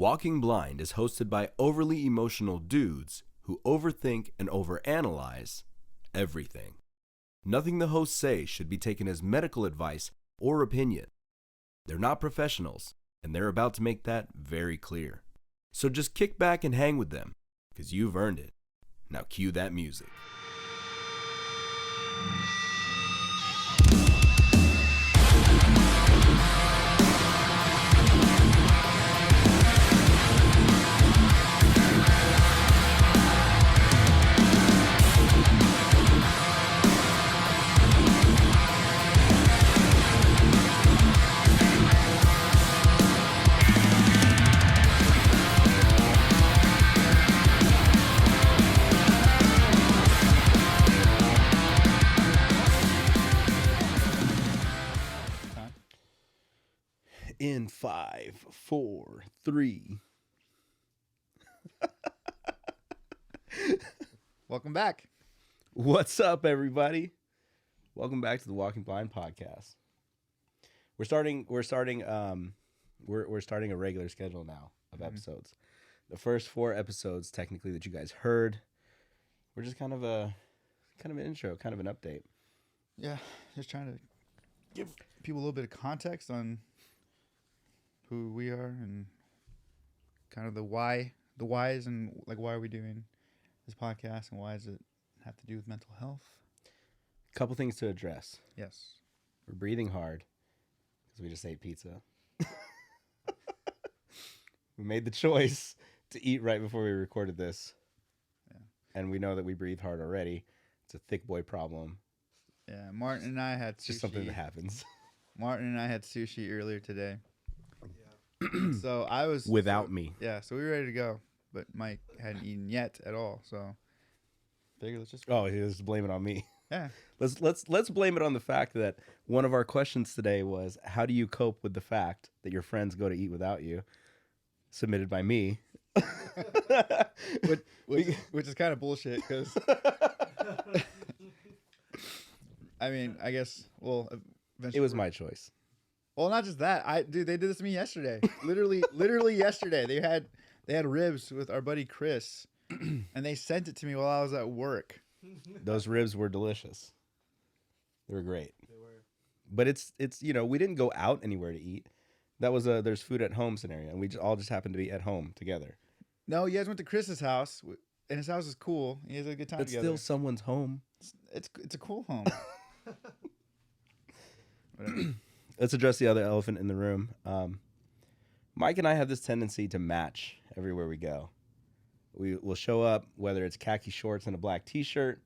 Walking Blind is hosted by overly emotional dudes who overthink and overanalyze everything. Nothing the hosts say should be taken as medical advice or opinion. They're not professionals, and they're about to make that very clear. So just kick back and hang with them, because you've earned it. Now cue that music. In 5, 4, 3. Welcome back. What's up, everybody? Welcome back to the Walking Blind podcast. We're starting a regular schedule now of episodes. The first 4 episodes, technically, that you guys heard, were just kind of an intro, kind of an update. Yeah, just trying to give people a little bit of context on who we are and kind of the whys, and like why are we doing this podcast and why does it have to do with mental health? A couple things to address. Yes. We're breathing hard because we just ate pizza. We made the choice to eat right before we recorded this. Yeah. And we know that we breathe hard already. It's a thick boy problem. Yeah, Martin and I had sushi. It's just something that happens. Martin and I had sushi earlier today. So I was without me. Yeah, so we were ready to go, but Mike hadn't eaten yet at all. So figure let's just. Oh, he was blaming it on me. Yeah. Let's blame it on the fact that one of our questions today was, how do you cope with the fact that your friends go to eat without you? Submitted by me. which is kind of bullshit because. I mean, I guess. Well, it was my choice. Well, not just that. Dude, they did this to me yesterday. literally yesterday. They had ribs with our buddy Chris, and they sent it to me while I was at work. Those ribs were delicious. They were great. They were. But it's we didn't go out anywhere to eat. That was a there's food at home scenario, and we all just happened to be at home together. No, you guys went to Chris's house, and his house is cool. He has a good time together. It's still someone's home. It's a cool home. Whatever. Let's address the other elephant in the room. Mike and I have this tendency to match everywhere we go. We will show up, whether it's khaki shorts and a black T-shirt,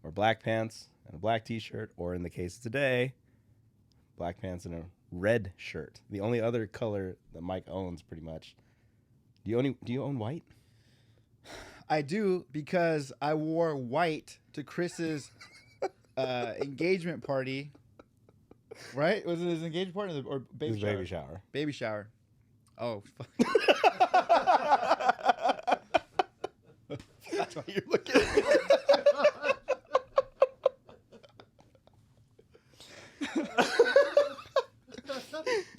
or black pants and a black T-shirt, or in the case of today, black pants and a red shirt. The only other color that Mike owns, pretty much. Do you own white? I do, because I wore white to Chris's engagement party. Right? Was it his engagement party or baby shower? Baby shower. Baby shower. Oh, fuck. That's why you're looking at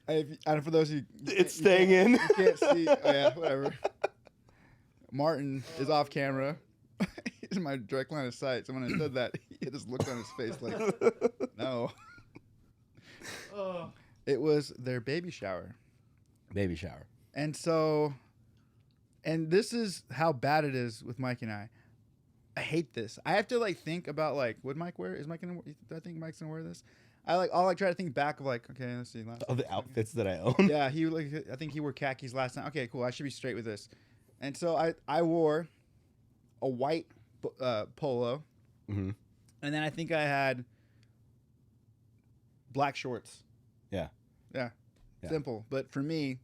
me. And for those of you... It's staying in. You can't see... Oh, yeah, whatever. Martin is off camera. He's in my direct line of sight. So when I said that, he just looked on his face like, no. It was their baby shower. Baby shower. And so, and this is how bad it is with Mike and I. I hate this. I have to think about would Mike wear? Is Mike gonna? Do I think Mike's gonna wear this? I'll try to think back of okay, let's see. Of the outfits that I own. Yeah, I think he wore khakis last time. Okay, cool. I should be straight with this. And so I wore a white polo, and then I think I had black shorts. Yeah. Simple. But for me,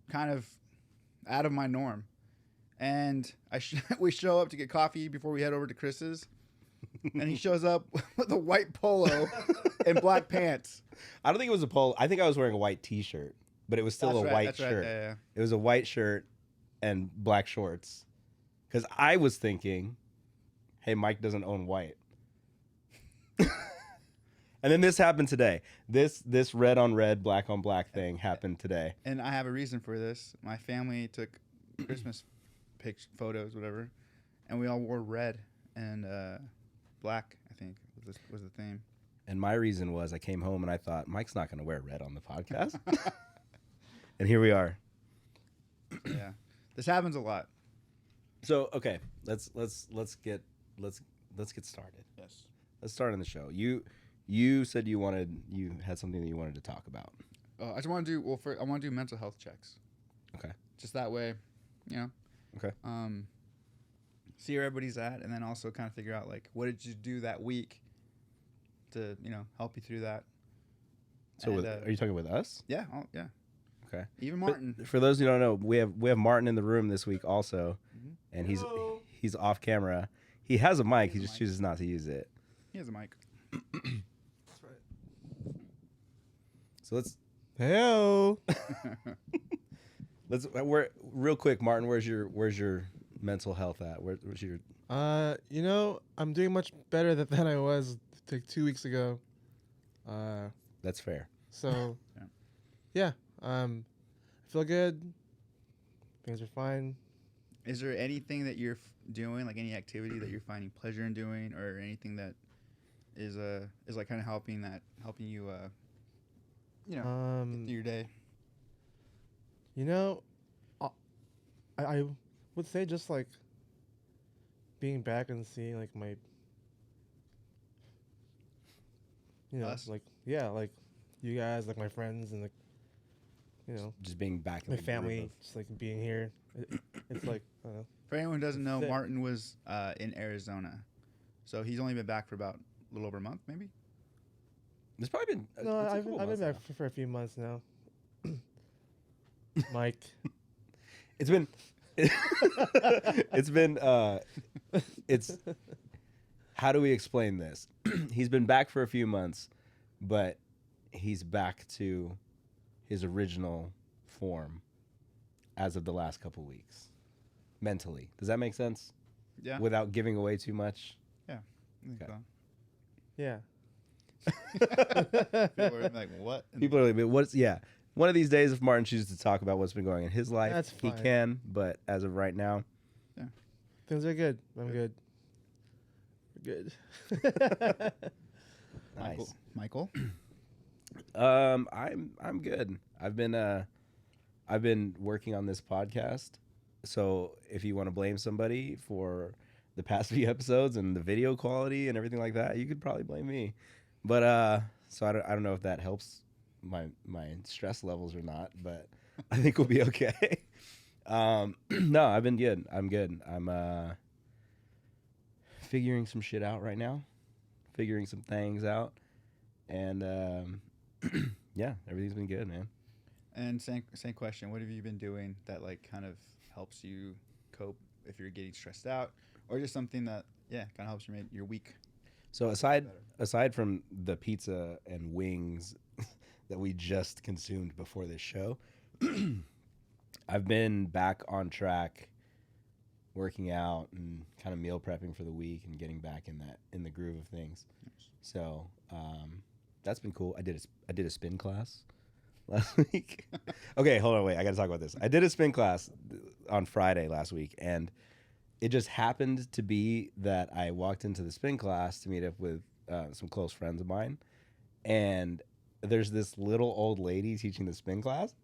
kind of out of my norm. And we show up to get coffee before we head over to Chris's. And he shows up with a white polo and black pants. I don't think it was a polo. I think I was wearing a white T-shirt, but it was still a white shirt. Right. Yeah. It was a white shirt and black shorts. Because I was thinking, hey, Mike doesn't own white. And then this happened today. This red on red, black on black thing happened today. And I have a reason for this. My family took Christmas photos, whatever, and we all wore red and black, I think, was the theme. And my reason was I came home and I thought, Mike's not going to wear red on the podcast. And here we are. Yeah. This happens a lot. So, okay, let's get started. Yes. Let's start on the show. You said you had something that you wanted to talk about. I just want to do I want to do mental health checks. Okay. Just that way, Okay. See where everybody's at, and then also kind of figure out like what did you do that week to help you through that. So, and, are you talking with us? Yeah. Yeah. Okay. Even Martin. For those who don't know, we have Martin in the room this week also, and Hello. he's off camera. He has a mic. He just chooses not to use it. He has a mic. That's right. So let's Hello. real quick, Martin. Where's your mental health at? Where's your I'm doing much better than I was like 2 weeks ago. That's fair. So, Yeah. I feel good. Things are fine. Is there anything that you're doing, like any activity that you're finding pleasure in doing, or anything that is like kind of helping you get through your day? I would say just like being back and seeing like my, Us? like you guys, like my friends, and like Just being back in my the family, group just like being here. It's like For anyone who doesn't know, Sick. Martin was in Arizona, so he's only been back for about a little over a month, maybe. It's probably been no, it's a I've couple been months back now. for a few months now. Mike. It's been it's how do we explain this? He's been back for a few months, but he's back to his original form as of the last couple weeks. Mentally. Does that make sense? Yeah. Without giving away too much? I think Okay. so. Yeah. People are like, what? People are like, but what's one of these days, if Martin chooses to talk about what's been going on in his life, That's he fine. can. But as of right now, Things are good. I'm good. We're good. nice. Michael. I'm good. I've been working on this podcast. So if you want to blame somebody for the past few episodes and the video quality and everything like that, you could probably blame me. But so I don't know if that helps my stress levels or not, but I think we'll be okay. No, I've been good. I'm good. I'm figuring some shit out right now, figuring some things out, and yeah, everything's been good, man. And same question. What have you been doing that like kind of helps you cope if you're getting stressed out, or just something that kind of helps you make your week? So aside from the pizza and wings that we just consumed before this show, I've been back on track, working out and kind of meal prepping for the week and getting back in the groove of things. So that's been cool. I did a spin class last week. Okay, hold on, wait. I got to talk about this. I did a spin class on Friday last week, and it just happened to be that I walked into the spin class to meet up with some close friends of mine, and there's this little old lady teaching the spin class.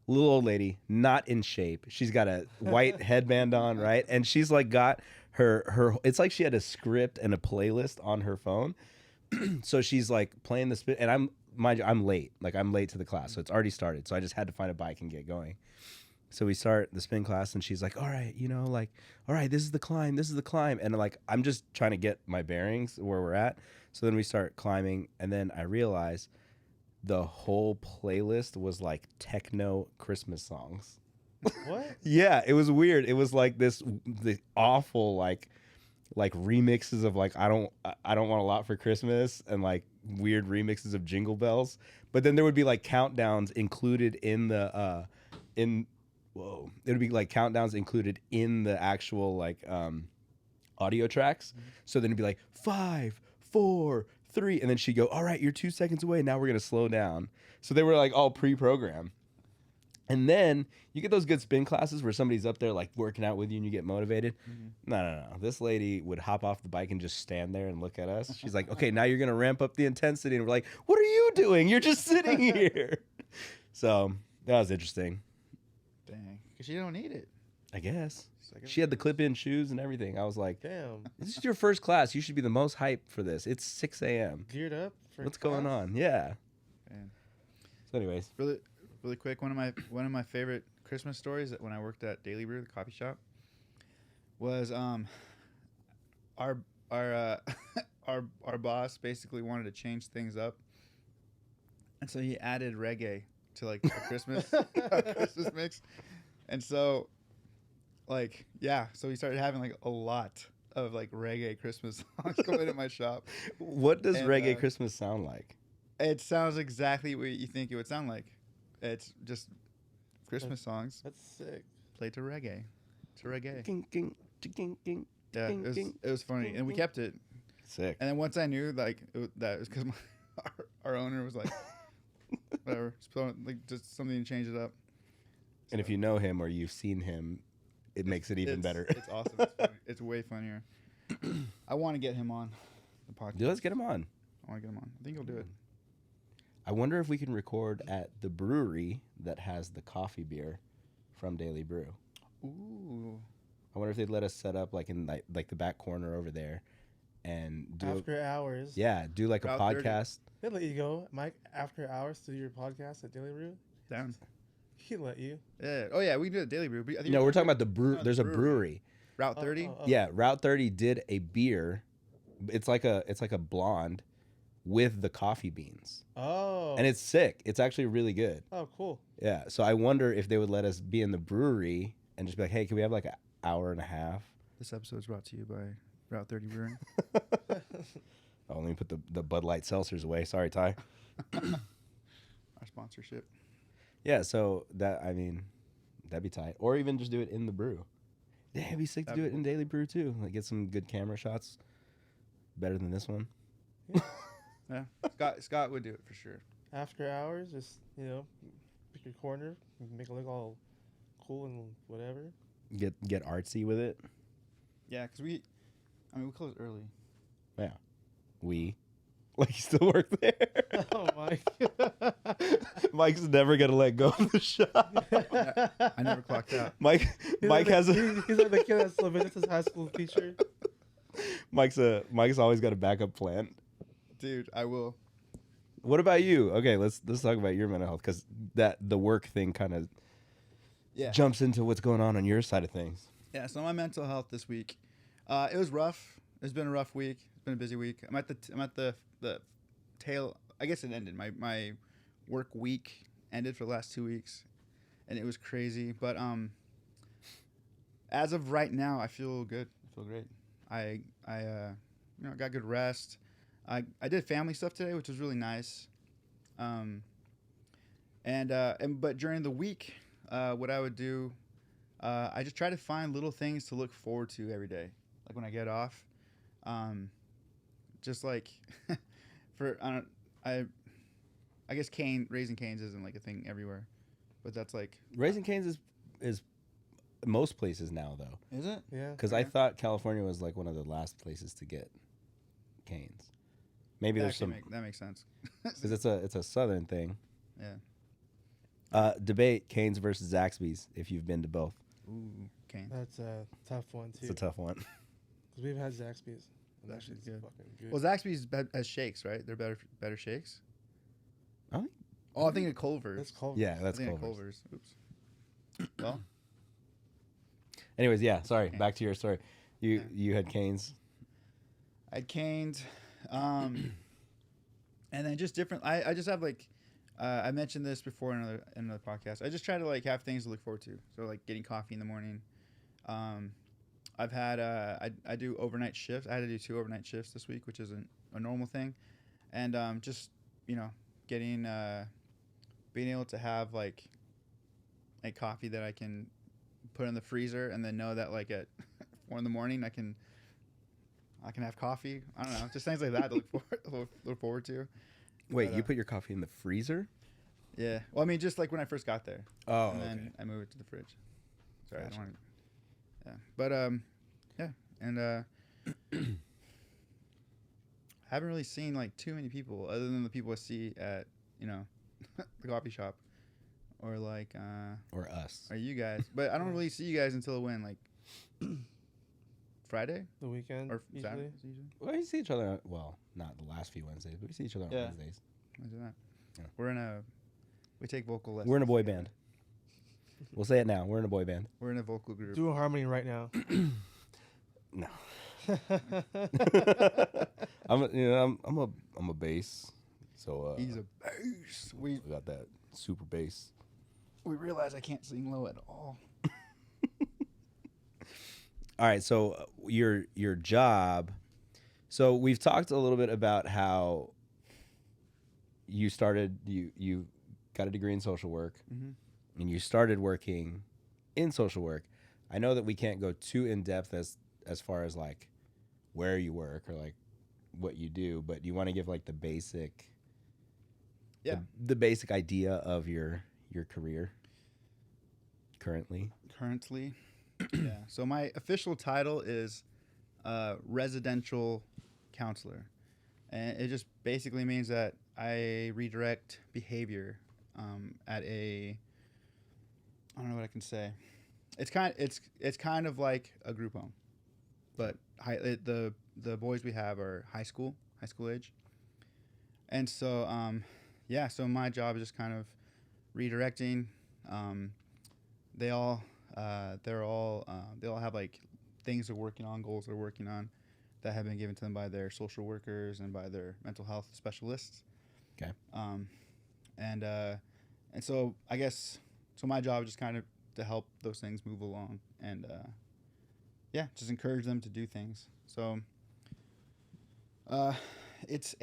Little old lady, not in shape. She's got a white headband on, right? And she's like got her it's like she had a script and a playlist on her phone. So she's like playing the spin, and I'm late. Like I'm late to the class, so it's already started. So I just had to find a bike and get going. So we start the spin class, and she's like, all right, all right, this is the climb. And like, I'm just trying to get my bearings where we're at. So then we start climbing, and then I realize the whole playlist was like techno Christmas songs. What? Yeah, it was weird. It was like the awful like remixes of like I don't want a lot for Christmas, and like weird remixes of Jingle Bells. But then there would be like countdowns included in the it would be like countdowns included in the actual like audio tracks. So then it'd be like 5, 4, 3. And then she'd go, all right, you're 2 seconds away. Now we're going to slow down. So they were like all pre-programmed. And then you get those good spin classes where somebody's up there like working out with you and you get motivated. No. This lady would hop off the bike and just stand there and look at us. She's like, okay, now you're going to ramp up the intensity. And we're like, what are you doing? You're just sitting here. So that was interesting. Dang. Because you don't need it. I guess. She had the clip-in shoes and everything. I was like, Damn. this is your first class. You should be the most hyped for this. It's 6 a.m. Geared up for What's class? going on? Yeah. Man. So anyways. Really quick, one of my favorite Christmas stories that when I worked at Daily Brew, the coffee shop, was our our boss basically wanted to change things up, and so he added reggae to like our Christmas Christmas mix, and so like so we started having like a lot of like reggae Christmas songs going into my shop. What does reggae Christmas sound like? It sounds exactly what you think it would sound like. It's just Christmas songs. That's sick. Played to reggae. To reggae. Ging, ging, ging, ging, Yeah, ging, it was funny, and we kept it. Sick. And then once I knew that it was because our owner was like, whatever, like just something to change it up. And if you know him or you've seen him, it makes it even better. It's awesome. It's funny. It's way funnier. I want to get him on the podcast. Let's get him on. I want to get him on. I think he'll do it. I wonder if we can record at the brewery that has the coffee beer from Daily Brew. Ooh. I wonder if they'd let us set up like in like the back corner over there and do after hours. Yeah, do like a podcast. They'll let you go, Mike, after hours to do your podcast at Daily Brew. Down. He'll let you. Yeah. Oh yeah, we do it at Daily Brew. No, we're talking about the brew. There's a brewery. Route 30. Yeah, Route 30 did a beer. It's like a blonde with the coffee beans. Oh. And it's sick. It's actually really good. Oh, cool. Yeah. So I wonder if they would let us be in the brewery and just be like, hey, can we have like an hour and a half? This episode is brought to you by Route 30 Brewing. Oh, let me put the Bud Light seltzers away. Sorry, Ty. Our sponsorship. Yeah. So that'd be tight. Or even just do it in the brew. Yeah, it'd be sick to do it in Daily Brew too. Like get some good camera shots. Better than this one. Yeah, Scott would do it for sure. After hours, just pick your corner, make it look all cool and whatever. Get artsy with it. Yeah, because we close early. Yeah, like you still work there. Oh my! Mike's never gonna let go of the shop. I never clocked out. Mike He's like the kid that's Sylvanus' high school teacher. Mike's always got a backup plan. Dude, I will. What about you? Okay, let's talk about your mental health because the work thing kind of jumps into what's going on your side of things. Yeah, so my mental health this week, it was rough. It's been a rough week. It's been a busy week. I'm at the tail. I guess it ended. My work week ended for the last 2 weeks, and it was crazy. But as of right now, I feel good. I feel great. I got good rest. I did family stuff today, which was really nice. But during the week, what I would do, I just try to find little things to look forward to every day. Like when I get off, just like I guess Raising Cane's isn't like a thing everywhere, but that's like Raising Cane's is most places now though. Is it? Yeah. Because I thought California was like one of the last places to get canes. Maybe there's some. That makes sense. Because it's a southern thing. Yeah. Debate Canes versus Zaxby's if you've been to both. Ooh, Cane. That's a tough one too. It's a tough one. Because we've had Zaxby's. That shit's good. fucking good. Well, Zaxby's has shakes, right? They're better shakes. Oh, I think of Culver's. That's Culver's. yeah, that's I think of Culver's. Culver's. Oops. Well. Anyways, yeah. Sorry. Canes. Back to your story. You had Canes. I had Canes, and then just different. I just have like, I mentioned this before in another podcast. I just try to like have things to look forward to. So like getting coffee in the morning. I've had I do overnight shifts. I had to do 2 overnight shifts this week, which isn't a normal thing, and just getting being able to have like a coffee that I can put in the freezer and then know that like at 4 a.m. I can I can have coffee. I don't know, just things like that to look forward to. Wait, But, you put your coffee in the freezer? Yeah. Well, I mean, just like when I first got there. Oh, and then I moved it to the fridge. Sorry, gotcha. I don't want to. Yeah, but yeah, and haven't really seen like too many people other than the people I see at the coffee shop, or like or us, or you guys. But I don't really see you guys until when, like Friday, the weekend, or Saturday. Well, we see each other. Well, not the last few Wednesdays, but we see each other on Wednesdays. When's that? Yeah. We take vocal lessons. We're in a boy band. We'll say it now. We're in a boy band. We're in a vocal group. Do a harmony right now. No. I'm a bass. So he's a bass. We got that super bass. We realize I can't sing low at all. All right, so your job. So we've talked a little bit about how you started. You got a degree in social work, and you started working in social work. I know that we can't go too in depth as far as like where you work or like what you do, but you want to give like the basic, the basic idea of your career currently. Yeah. So my official title is residential counselor, and it just basically means that I redirect behavior at a, I don't know what I can say. It's kind of like a group home, but the boys we have are high school age, and so so my job is just kind of redirecting. They all have like things they're working on, goals they're working on, that have been given to them by their social workers and by their mental health specialists. Okay. And so I guess my job is just kind of to help those things move along, and just encourage them to do things. So it's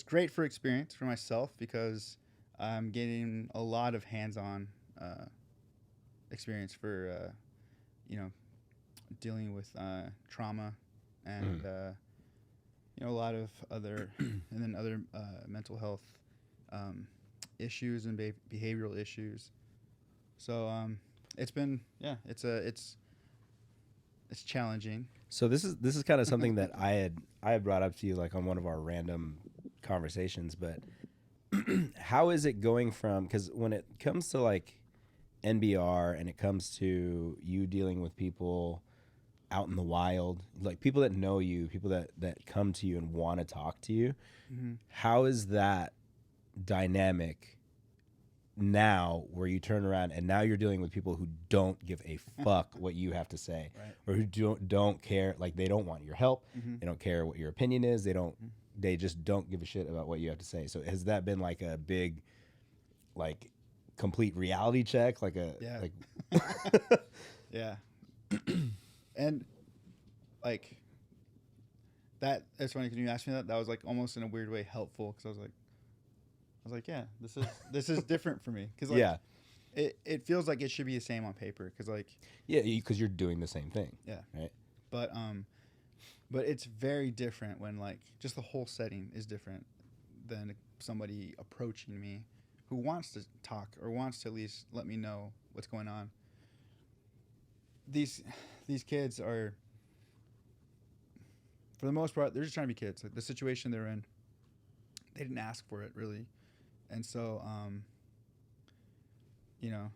great for experience for myself, because I'm getting a lot of hands-on experience for dealing with trauma and a lot of other mental health issues and behavioral issues. So it's been it's challenging. So this is kind of something that I had brought up to you like on one of our random conversations, but how is it going from, because when it comes to like NBR and it comes to you dealing with people out in the wild, like people that know you, people that come to you and want to talk to you, how is that dynamic now, where you turn around and now you're dealing with people who don't give a fuck what you have to say, right, or who don't care, like they don't want your help, they don't care what your opinion is, they just don't give a shit about what you have to say. So has that been like a big, like, complete reality check, like yeah. And like that, it's funny because you asked me that was like almost in a weird way helpful, because I was like, yeah, this is different for me, because like, it feels like it should be the same on paper, because like, because you're doing the same thing, right? But it's very different when like just the whole setting is different than somebody approaching me who wants to talk or wants to at least let me know what's going on. These kids are, for the most part, they're just trying to be kids. Like the situation they're in, they didn't ask for it really, and so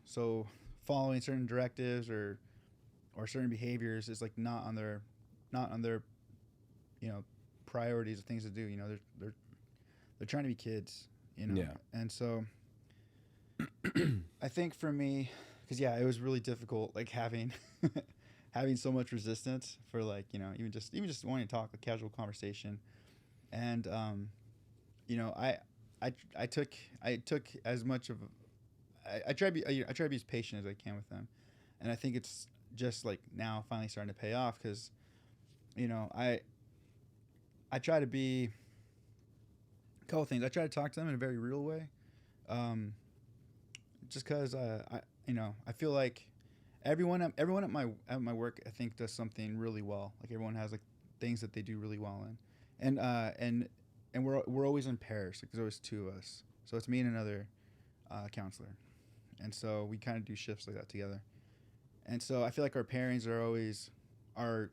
so following certain directives or certain behaviors is like not on their priorities of things to do. They're trying to be kids, and so I think for me, because it was really difficult, like having so much resistance for like even just wanting to talk, a casual conversation, and I took as much of I try to be as patient as I can with them, and I think it's just like now finally starting to pay off, because I try to be a couple things. I try to talk to them in a very real way, just because I feel like, everyone at my work, I think, does something really well. Like everyone has like things that they do really well in, and we're always in pairs. Like there's always two of us, so it's me and another counselor, and so we kind of do shifts like that together. And so I feel like our pairings are always are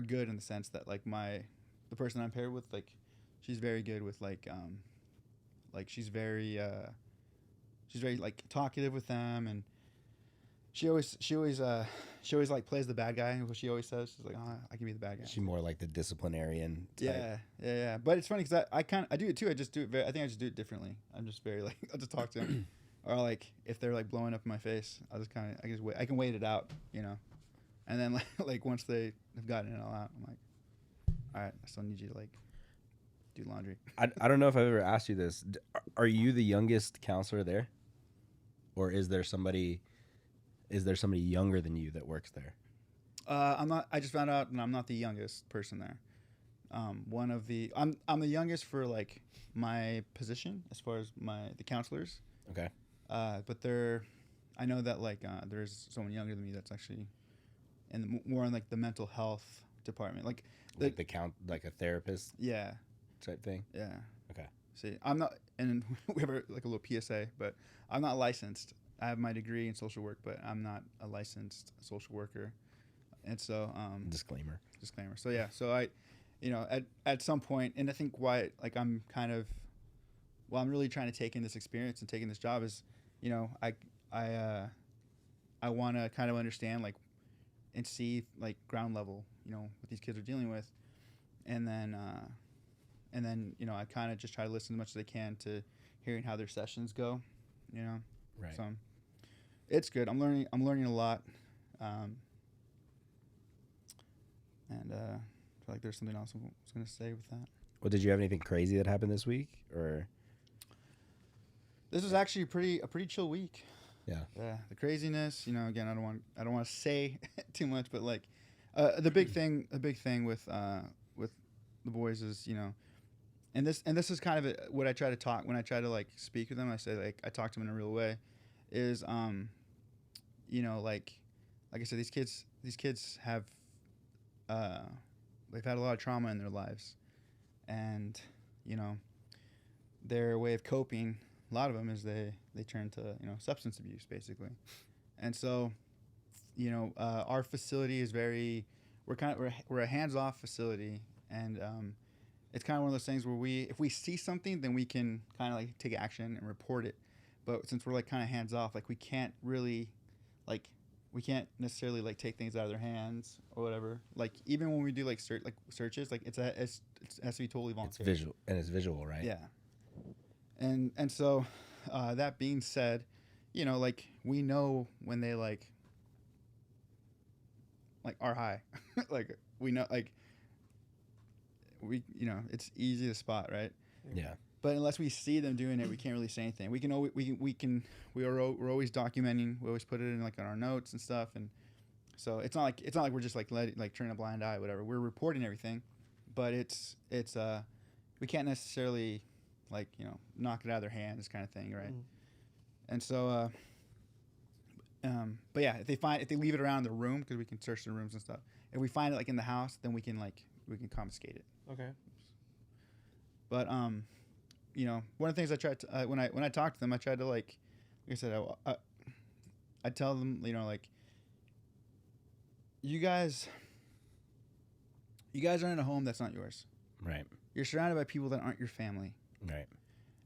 good in the sense that like the person I'm paired with, like she's very good with like she's very like talkative with them, and she always like plays the bad guy. What she always says, she's like, oh, I can be the bad guy. She's more like the disciplinarian type. Yeah. But it's funny because I do it too. I just do it I think I just do it differently. I'm just very like, I'll just talk to them. Or like if they're like blowing up in my face, I'll just kind of I can wait it out, you know. And then like once they have gotten it all out, I'm like, all right, I still need you to like do laundry. I don't know if I've ever asked you this. Are you the youngest counselor there, or is there somebody younger than you that works there? I'm not. I just found out, and I'm not the youngest person there. I'm the youngest for like my position as far as the counselors. Okay. But I know that like there's someone younger than me that's actually more in like the mental health department, like like a therapist. Yeah. Type thing. Yeah. Okay. See, I'm not, and we have like a little PSA, but I'm not licensed. I have my degree in social work, but I'm not a licensed social worker, and so disclaimer. So yeah, so I, you know, at some point, and I think why like I'm kind of, well, I'm really trying to take in this experience and taking this job is, you know, I want to kind of understand like, and see like ground level, you know, what these kids are dealing with, and then you know, I kind of just try to listen as much as I can to hearing how their sessions go, you know. Right. So it's good. I'm learning a lot, and I feel like there's something else I was going to say with that. Well, did you have anything crazy that happened this week, or? This was actually a pretty chill week. Yeah. Yeah. The craziness, you know. Again, I don't want to say too much, but like, the big thing with the boys is, you know, and this is kind of what I try to talk when I try to like speak with them. I say like I talk to them in a real way, is you know, like I said, these kids have they've had a lot of trauma in their lives, and you know, their way of coping, a lot of them is they turn to, you know, substance abuse basically, and so, you know, our facility is we're a hands-off facility, and it's kind of one of those things where if we see something, then we can kind of like take action and report it. But since we're like kind of hands off, like we can't necessarily like take things out of their hands or whatever. Like even when we do like searches, like it has to be totally voluntary. It's visual, right? Yeah. And so, that being said, you know, like we know when they like are high, like we know like. You know, it's easy to spot, right? Yeah. But unless we see them doing it, we can't really say anything. We're always documenting. We always put it in like on our notes and stuff, and so it's not like we're just like turning a blind eye, whatever. We're reporting everything, but it's we can't necessarily like, you know, knock it out of their hands kind of thing, right? And so but yeah, if they leave it around the room, because we can search the rooms and stuff. If we find it like in the house, then we can confiscate it. Okay. But you know, one of the things I tried to when I talked to them, I tried to like I said, I tell them, you know, like you guys are in a home that's not yours. Right. You're surrounded by people that aren't your family. Right.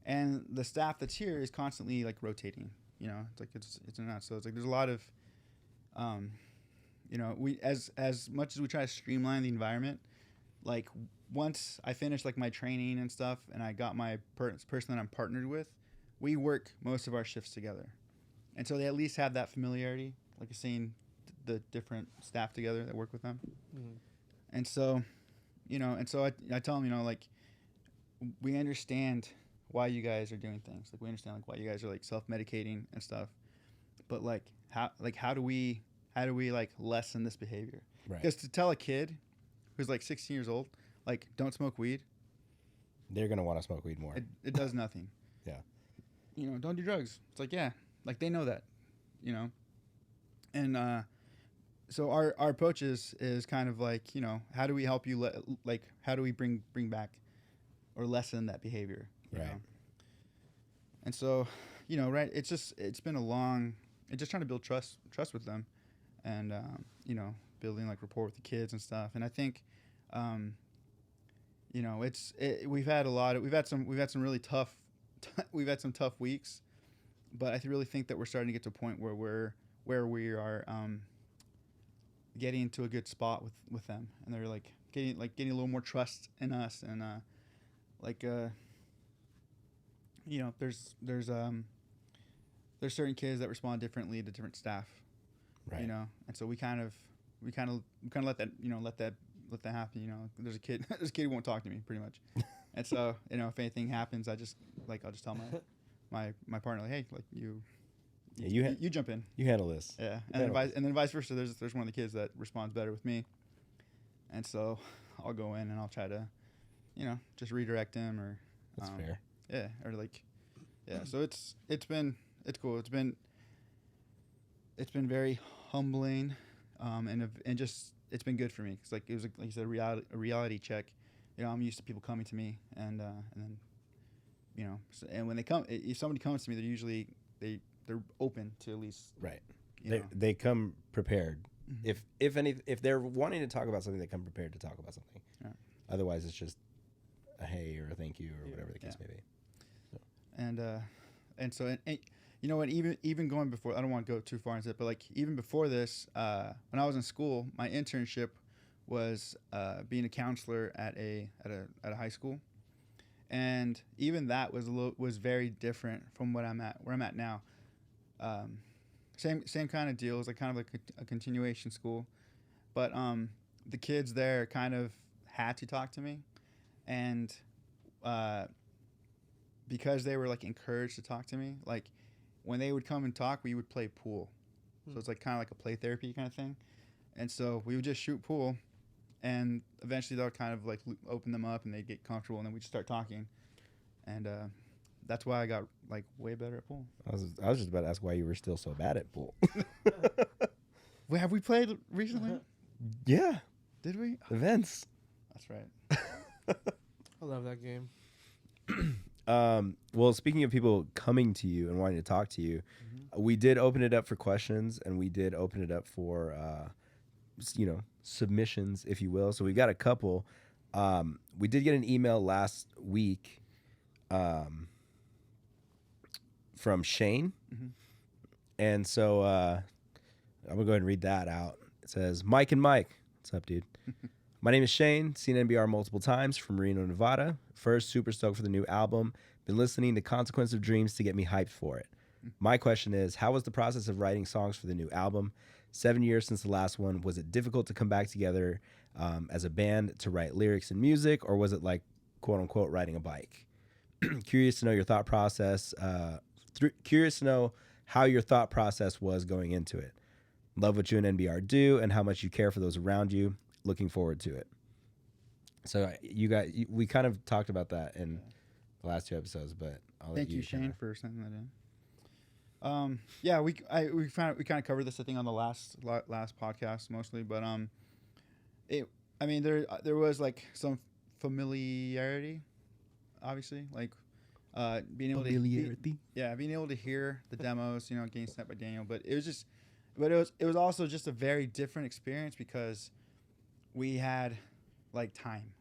And the staff that's here is constantly like rotating. You know, it's like it's not, so it's like there's a lot of you know, we as much as we try to streamline the environment, like once I finished like my training and stuff, and I got my person that I'm partnered with, we work most of our shifts together, and so they at least have that familiarity, like seeing the different staff together that work with them. And so, you know, I tell them, you know, like we understand why you guys are doing things, like we understand like why you guys are like self-medicating and stuff, but like how do we like lessen this behavior? Right. Because to tell a kid who's like 16 years old, like, don't smoke weed, they're going to want to smoke weed more. It does nothing. Yeah. You know, don't do drugs. It's like, yeah, like they know that, you know? And so our approach is kind of like, how do we help you how do we bring back or lessen that behavior, Right. know? And so, right, it's been just trying to build trust with them, and building like rapport with the kids and stuff. And I think we've had some really tough we've had some tough weeks, but I really think that we're starting to get to a point where we are getting into a good spot with them, and they're like getting a little more trust in us, and there's certain kids that respond differently to different staff, Right. and so we kind of let that happen. There's a kid who won't talk to me pretty much, and so if anything happens, I'll just tell my partner, like, hey, like you jump in, You handle this. yeah, and then vice versa. There's one of the kids that responds better with me, and so I'll go in and I'll try to just redirect him, or That's fair. yeah, or so it's cool. It's been very humbling, and just it's been good for me, because it was like you said, a reality check. I'm used to people coming to me, and then and when they come, if somebody comes to me, they're open to at least, Right. They come prepared. Mm-hmm. If they're wanting to talk about something, they come prepared to talk about something. Yeah. Otherwise, it's just a hey or a thank you or whatever the case may be. So. And so what, even going before, I don't want to go too far into it, but like even before this, when I was in school, my internship was being a counselor at a high school, and even that was very different from where I'm at now. Same kind of deal. It was like kind of like a continuation school, but the kids there kind of had to talk to me, and because they were like encouraged to talk to me, like when they would come and talk, we would play pool. So it's like kind of like a play therapy kind of thing, and so we would just shoot pool, and eventually they'll kind of like open them up and they get comfortable, and then we just start talking, and that's why I got like way better at pool. I was just about to ask why you were still so bad at pool. Wait, have we played recently? Yeah. Did we? Events. That's right. I love that game. Well, speaking of people coming to you and wanting to talk to you, we did open it up for questions, and we did open it up for, submissions, if you will. So we got a couple. We did get an email last week from Shane. Mm-hmm. And so I'm going to go ahead and read that out. It says, Mike and Mike. What's up, dude? My name is Shane, seen NBR multiple times from Reno, Nevada. First, super stoked for the new album. Been listening to Consequence of Dreams to get me hyped for it. My question is, how was the process of writing songs for the new album? 7 years since the last one. Was it difficult to come back together as a band to write lyrics and music, or was it like, quote unquote, riding a bike? Curious to know your thought process. Curious to know how your thought process was going into it. Love what you and NBR do and how much you care for those around you. Looking forward to it. So we kind of talked about that in the last two episodes, but I'll thank you, Shane, for sending that in. We kind of covered this, I think, on the last podcast mostly, but there was like some familiarity, obviously, like being able to hear the demos, getting sent by Daniel, but it was also just a very different experience because we had like time.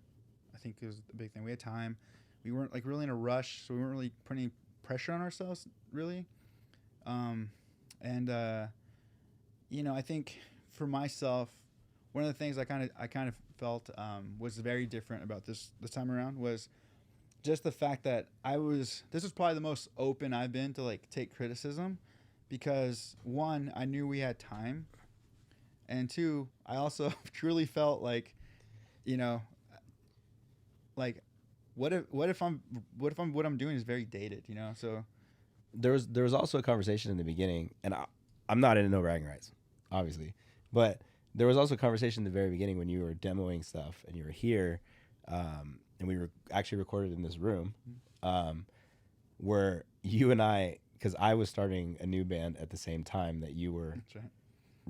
I think it was the big thing. We had time. We weren't like really in a rush, so we weren't really putting pressure on ourselves, really. I think for myself, one of the things I kind of felt was very different about this time around was just the fact that this was probably the most open I've been to like take criticism, because one, I knew we had time, and two, I also truly felt like, like what if what I'm doing is very dated, so there was also a conversation in the beginning, and I'm not in no bragging rights, obviously, but there was also a conversation in the very beginning when you were demoing stuff and you were here, and we were actually recorded in this room, where you and I, because I was starting a new band at the same time that you were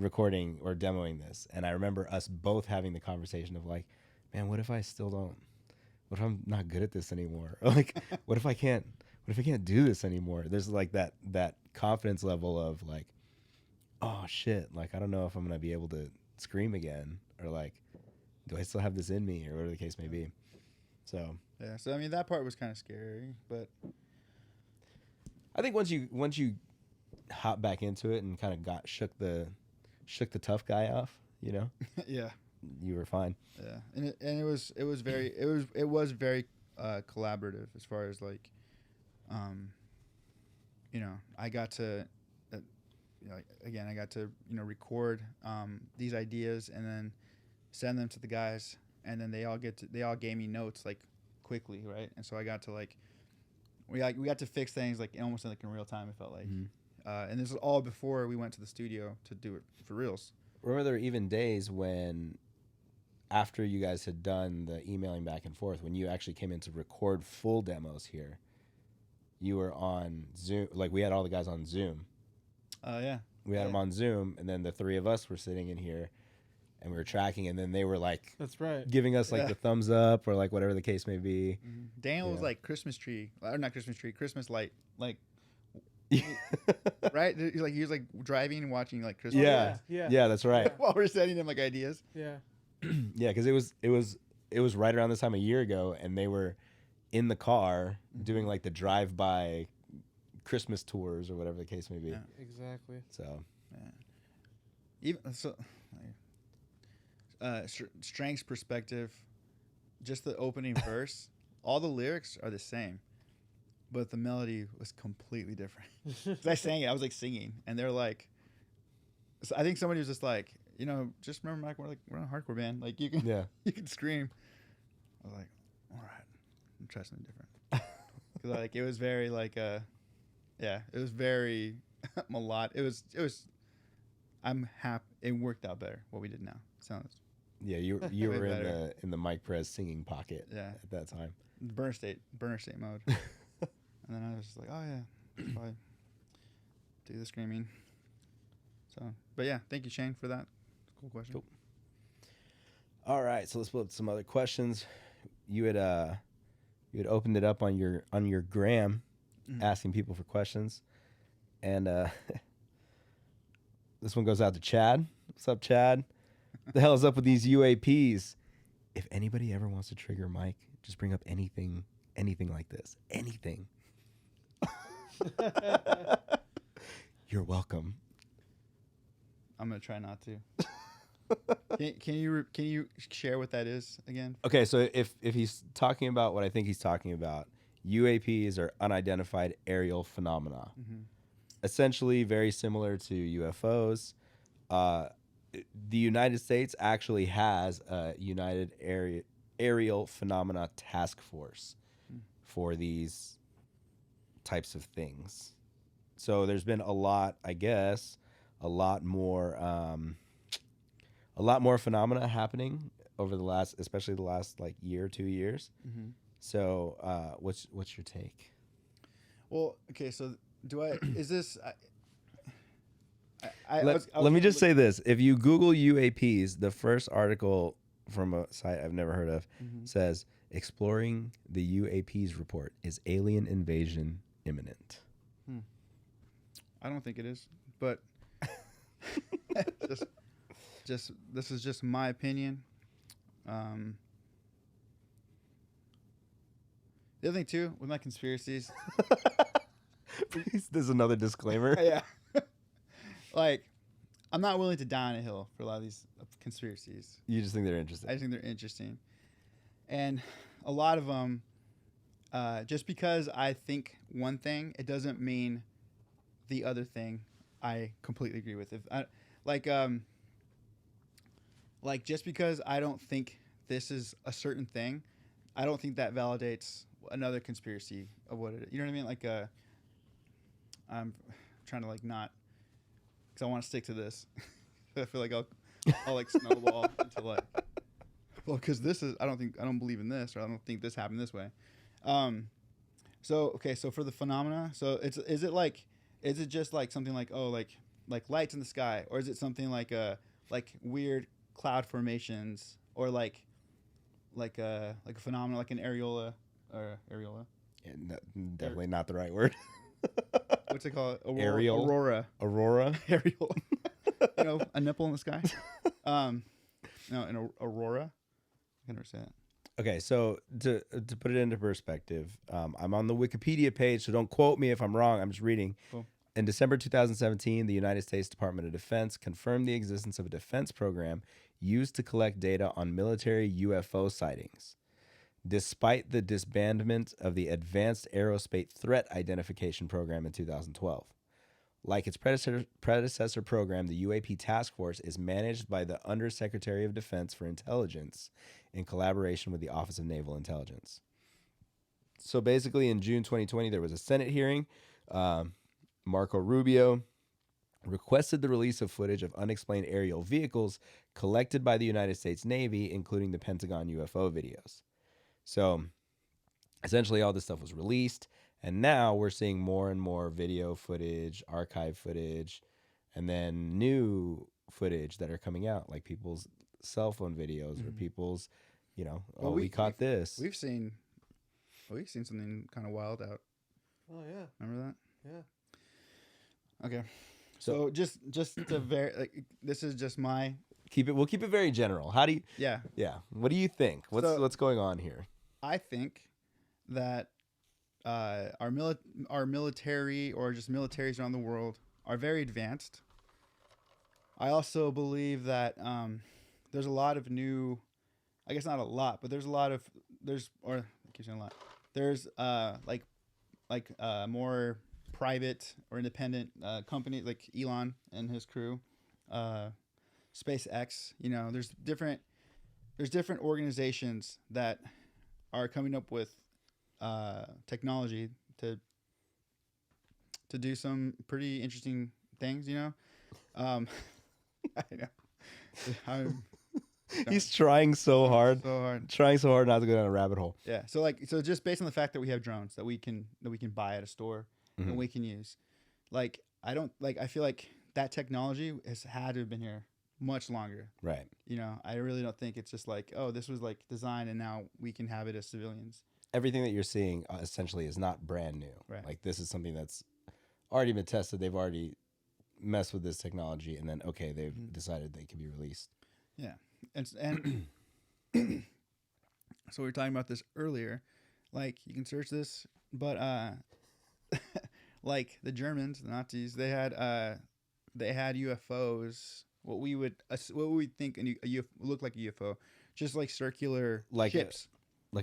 recording or demoing this, and I remember us both having the conversation of like, man, what if I still don't? What if I'm not good at this anymore? Or like, what if I can't do this anymore? There's like that confidence level of like, oh shit, like I don't know if I'm gonna be able to scream again, or like, do I still have this in me, or whatever the case may be. So yeah, so I mean that part was kind of scary, but I think once you hop back into it and kind of shook the tough guy off, you know, yeah, you were fine. yeah, and it was very very collaborative as far as like, you know, I got to. You know, again, I got to record these ideas and then send them to the guys, and then they all gave me notes like quickly, right? And so I got to like we got to fix things like almost like in real time. It felt like, and this was all before we went to the studio to do it for reals. Remember, there were even days when, after you guys had done the emailing back and forth, when you actually came in to record full demos here, you were on Zoom. Like we had all the guys on Zoom. Yeah. We had them on Zoom, and then the three of us were sitting in here, and we were tracking, and then they were like, that's right, giving us like the thumbs up or like whatever the case may be. Mm-hmm. Daniel was like Christmas light, like, right? He was like driving and watching like Christmas. Yeah, that's right. While we're sending him like ideas. Yeah. Yeah, because it was right around this time a year ago, and they were in the car doing like the drive-by Christmas tours or whatever the case may be. Yeah, exactly. So, even so, Strength's perspective, just the opening verse, all the lyrics are the same, but the melody was completely different. 'Cause I sang it, I was like singing, and they're like, so I think somebody was just like, just remember, Mike, we're a hardcore band, like you can scream. I was like, all right, I'm trying something different, because like it was very like yeah, it was very melodic. It was. I'm happy. It worked out better. What we did now sounds. Yeah, you were in the Mike Perez singing pocket. Yeah. At that time. Burner state mode. And then I was just like, oh yeah, probably do the screaming. So, but yeah, thank you, Shane, for that. Cool question. Cool. All right, so let's pull up some other questions. You had opened it up on your gram. Asking people for questions, and this one goes out to Chad. What's up, Chad? What the hell is up with these UAPs? If anybody ever wants to trigger Mike, just bring up anything like this. Anything. You're welcome. I'm gonna try not to. Can you share what that is again? Okay, so if he's talking about what I think he's talking about. UAPs are unidentified aerial phenomena. Essentially very similar to UFOs. The United States actually has a United Aerial Phenomena Task Force for these types of things. So there's been a lot more phenomena happening over especially the last like year or 2 years. So, what's your take? Well, okay. So, is this? Let me just say this: if you Google UAPs, the first article from a site I've never heard of says exploring the UAPs report, is alien invasion imminent? I don't think it is, but just this is just my opinion. The other thing too with my conspiracies, Please, there's another disclaimer. yeah, like I'm not willing to die on a hill for a lot of these conspiracies. You just think they're interesting. I think they're interesting, and a lot of them, just because I think one thing, it doesn't mean the other thing I completely agree with. If I like just because I don't think this is a certain thing, I don't think that validates another conspiracy of what it is. You know what I mean? Like, I'm trying to like not, because I want to stick to this. I feel like I'll like snowball into like, well, because this is, I don't believe in this, or I don't think this happened this way. So for the phenomena, so is it just like something like, oh, like like lights in the sky, or is it something like weird cloud formations, or like a phenomenon like an areola or areola? Yeah, no, definitely not the right word. What's it called? Aerial. Aurora. Aerial. You know, a nipple in the sky. No, an aurora. I can never say that. Okay, so to put it into perspective, I'm on the Wikipedia page, so don't quote me if I'm wrong. I'm just reading. Cool. In December 2017, the United States Department of Defense confirmed the existence of a defense program used to collect data on military UFO sightings. Despite the disbandment of the Advanced Aerospace Threat Identification Program in 2012. Like its predecessor program, the UAP Task Force is managed by the Undersecretary of Defense for Intelligence in collaboration with the Office of Naval Intelligence. So basically, in June 2020, there was a Senate hearing. Marco Rubio requested the release of footage of unexplained aerial vehicles collected by the United States Navy, including the Pentagon UFO videos. So essentially, all this stuff was released. And now we're seeing more and more video footage, archive footage, and then new footage that are coming out, like people's cell phone videos or people's, well, we caught this. We've seen something kind of wild out. Oh yeah. Remember that? Yeah. Okay. So just to this is just my We'll keep it very general. How do you? Yeah. What do you think? What's going on here? I think that our military, or just militaries around the world, are very advanced. I also believe that there's a lot of new, I guess not a lot, but there's more private or independent companies like Elon and his crew, SpaceX. There's different organizations that are coming up with technology to do some pretty interesting things, I know. He's trying so hard not to go down a rabbit hole. Yeah. So just based on the fact that we have drones that we can buy at a store and we can use, I feel like that technology has had to have been here much longer. Right. I really don't think it's just this was designed and now we can have it as civilians. Everything that you're seeing essentially is not brand new. Right. Like this is something that's already been tested. They've already messed with this technology, and then they've decided they can be released. Yeah, and so we were talking about this earlier. You can search this, but the Germans, the Nazis, they had UFOs. What we think look like a UFO, just circular ships,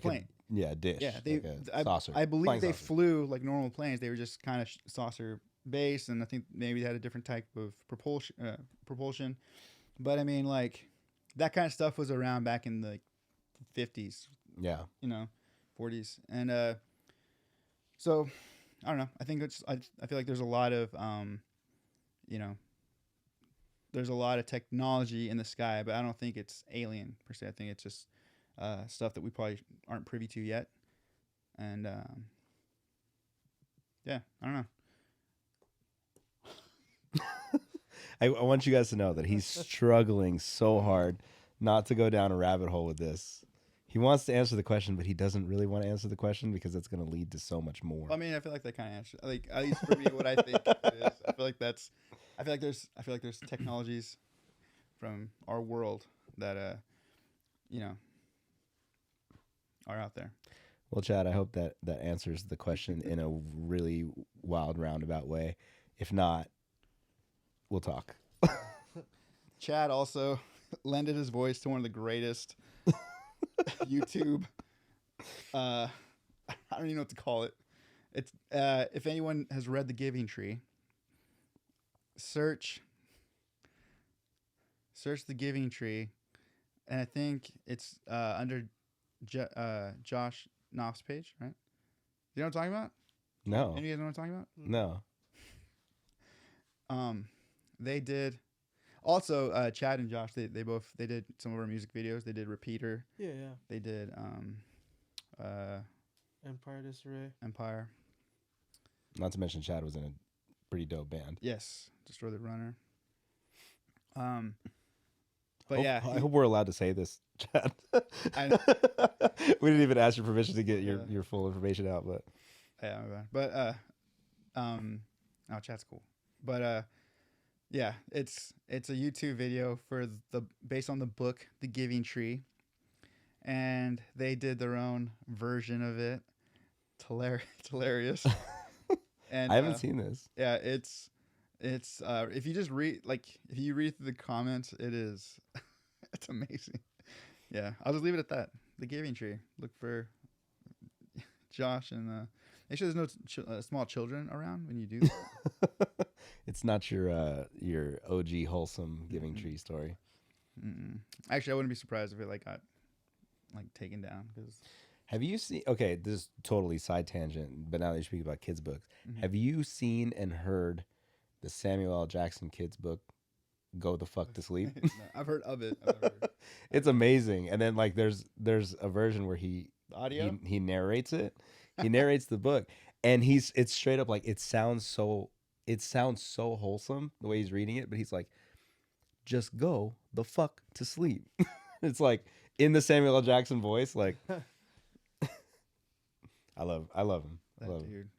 plane. A dish. Yeah, saucer. I believe Flying they saucer. flew like normal planes. They were just kind of saucer based, and I think maybe they had a different type of propulsion. But I mean, that kind of stuff was around back in the 50s. Yeah. 40s, and so I don't know. I think I feel like there's a lot of there's a lot of technology in the sky, but I don't think it's alien per se. I think it's just stuff that we probably aren't privy to yet. And yeah, I don't know. I want you guys to know that he's struggling so hard not to go down a rabbit hole with this. He wants to answer the question, but he doesn't really want to answer the question because it's going to lead to so much more. I mean, I feel like that kind of answers, at least for me, what I think it is. I feel like there's technologies from our world that are out there. Well, Chad, I hope that answers the question in a really wild roundabout way. If not, we'll talk. Chad also lended his voice to one of the greatest YouTube. I don't even know what to call it. It's if anyone has read The Giving Tree, search The Giving Tree, and I think it's under Josh Knopf's page, right? You know what I'm talking about? No. Any of you guys know what I'm talking about? No. They did. Also, Chad and Josh, they did some of our music videos. They did Repeater. Yeah. They did Empire Disarray. Empire. Not to mention Chad was in a pretty dope band. Yes, Destroy the Runner. But yeah, I hope we're allowed to say this, Chad. I, We didn't even ask your permission to get your full information out, but yeah, my bad. But oh, chat's cool. But yeah, it's a YouTube video based on the book The Giving Tree, and they did their own version of it. It's hilarious. And I haven't seen this. Yeah, it's if you just read if you read through the comments, it's amazing. Yeah, I'll just leave it at that. The Giving Tree. Look for Josh and make sure there's no small children around when you do that. It's not your OG wholesome Giving Tree story. Mm-mm. Actually, I wouldn't be surprised if it got taken down. Cause Have you seen? Okay, this is totally side tangent, but now that you're speaking about kids' books, Mhm. have you seen and heard the Samuel L. Jackson kids' book, "Go the Fuck to Sleep"? No, I've heard of it. I've never heard. It's amazing. And then there's a version where The audio. he narrates it. He narrates the book, and it's straight up it sounds so wholesome the way he's reading it, but he's like, just go the fuck to sleep. It's like in the Samuel L. Jackson voice, like. I love him. That Love him. dude.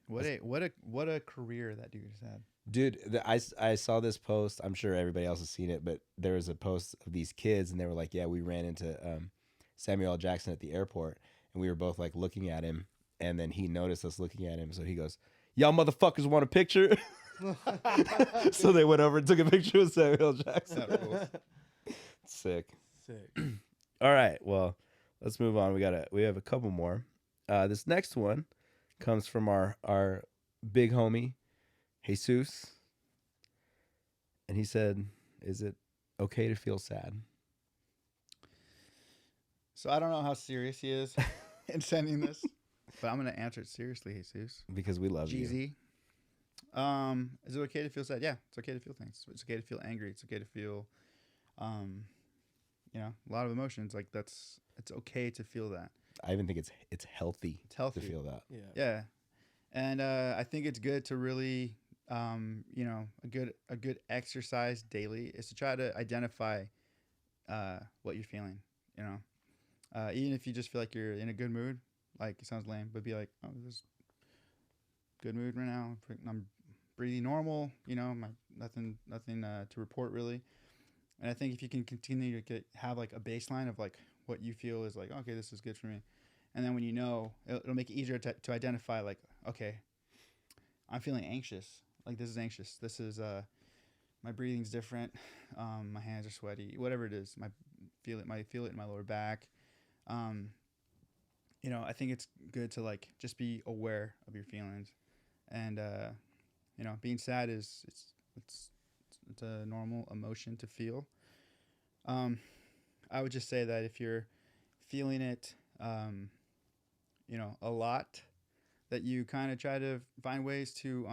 What a career that dude has had. Dude, I saw this post. I'm sure everybody else has seen it, but there was a post of these kids, and they were like, "Yeah, we ran into Samuel L. Jackson at the airport, and we were both looking at him, and then he noticed us looking at him, so he goes, 'Y'all motherfuckers want a picture?'" So they went over and took a picture with Samuel L. Jackson. That rules. Sick. Sick. All right, well, let's move on. We have a couple more. This next one comes from our big homie, Jesus. And he said, "Is it okay to feel sad?" So I don't know how serious he is in sending this, but I'm gonna answer it seriously, Jesus. Because we love you. GZ. Is it okay to feel sad? Yeah, it's okay to feel things. It's okay to feel angry. It's okay to feel, a lot of emotions. It's okay to feel that. I even think it's healthy. It's healthy to feel that. Yeah. Yeah, and I think it's good to really, a good exercise daily is to try to identify what you're feeling. Even if you just feel like you're in a good mood, it sounds lame, but be like, oh, this is good mood right now. I'm breathing normal. Nothing to report really. And I think if you can continue to have a baseline of what you feel is okay, this is good for me. And then when it'll make it easier to identify okay, I'm feeling anxious. This is anxious. This is my breathing's different. My hands are sweaty. Whatever it is, might feel it in my lower back. I think it's good to just be aware of your feelings, and being sad it's a normal emotion to feel. I would just say that if you're feeling it, a lot, that you kind of try to find ways to,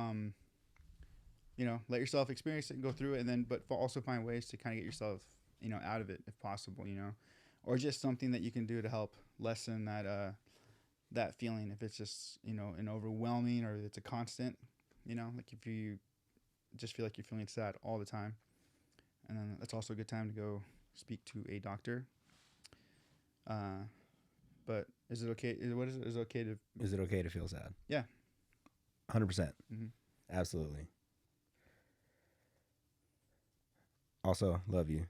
let yourself experience it and go through it, and then, but also find ways to kind of get yourself, out of it if possible, or just something that you can do to help lessen that feeling. If it's just, an overwhelming, or it's a constant, if you just feel like you're feeling sad all the time, and then that's also a good time to go speak to a doctor. But is it okay? What is it? Is it okay to? Is it okay to feel sad? Yeah. 100%. Mm-hmm. Absolutely. Also, love you.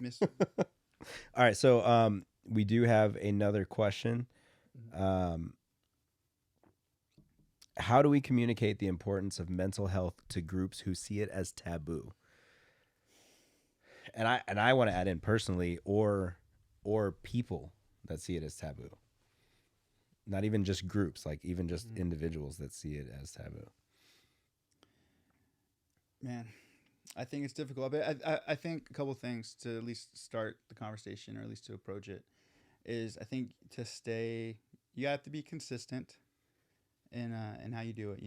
Miss. All right, so we do have another question. How do we communicate the importance of mental health to groups who see it as taboo? And I want to add in personally, or people that see it as taboo. Not even just groups, even just individuals that see it as taboo. Man, I think it's difficult. But I think a couple things to at least start the conversation, or at least to approach it, is I think you have to be consistent in how you do it.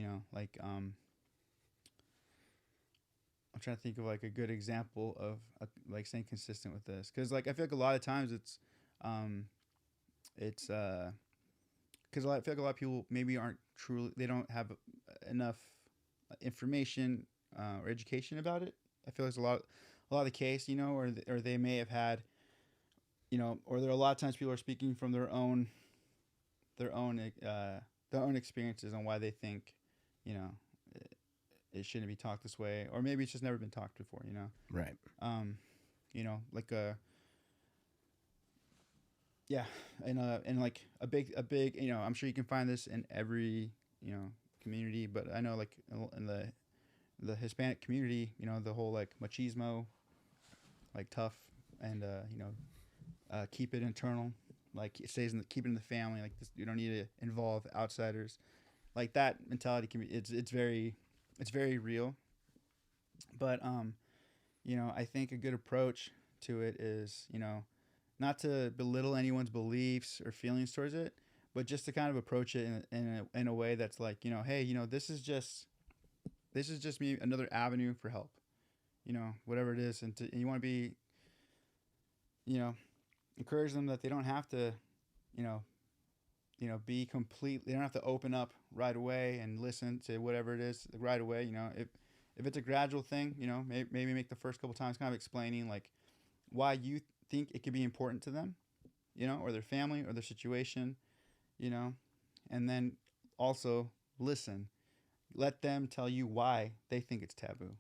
I'm trying to think of a good example of staying consistent with this, because I feel like a lot of times it's because I feel like a lot of people maybe aren't truly, they don't have enough information or education about it. I feel like it's a lot of the case, you know, or they may have had, you know, or there are a lot of times people are speaking from their own experiences on why they think, you know, it shouldn't be talked this way, or maybe it's just never been talked before, you know. Right. You know, like yeah, and like a big, you know, I'm sure you can find this in every, you know, community, but I know like in the Hispanic community, you know, the whole like machismo, like tough and you know, keep it internal, like it stays keep it in the family, like this, you don't need to involve outsiders, like that mentality can be it's very real, but you know, I think a good approach to it is, you know, not to belittle anyone's beliefs or feelings towards it, but just to kind of approach it in a way that's like, you know, hey, you know, this is just me another avenue for help, you know, whatever it is, and you want to be, you know, encourage them that they don't have to, you know, be complete. They don't have to open up right away and listen to whatever it is right away. You know, if it's a gradual thing, you know, maybe make the first couple times kind of explaining like why you think it could be important to them, you know, or their family or their situation, you know, and then also listen. Let them tell you why they think it's taboo.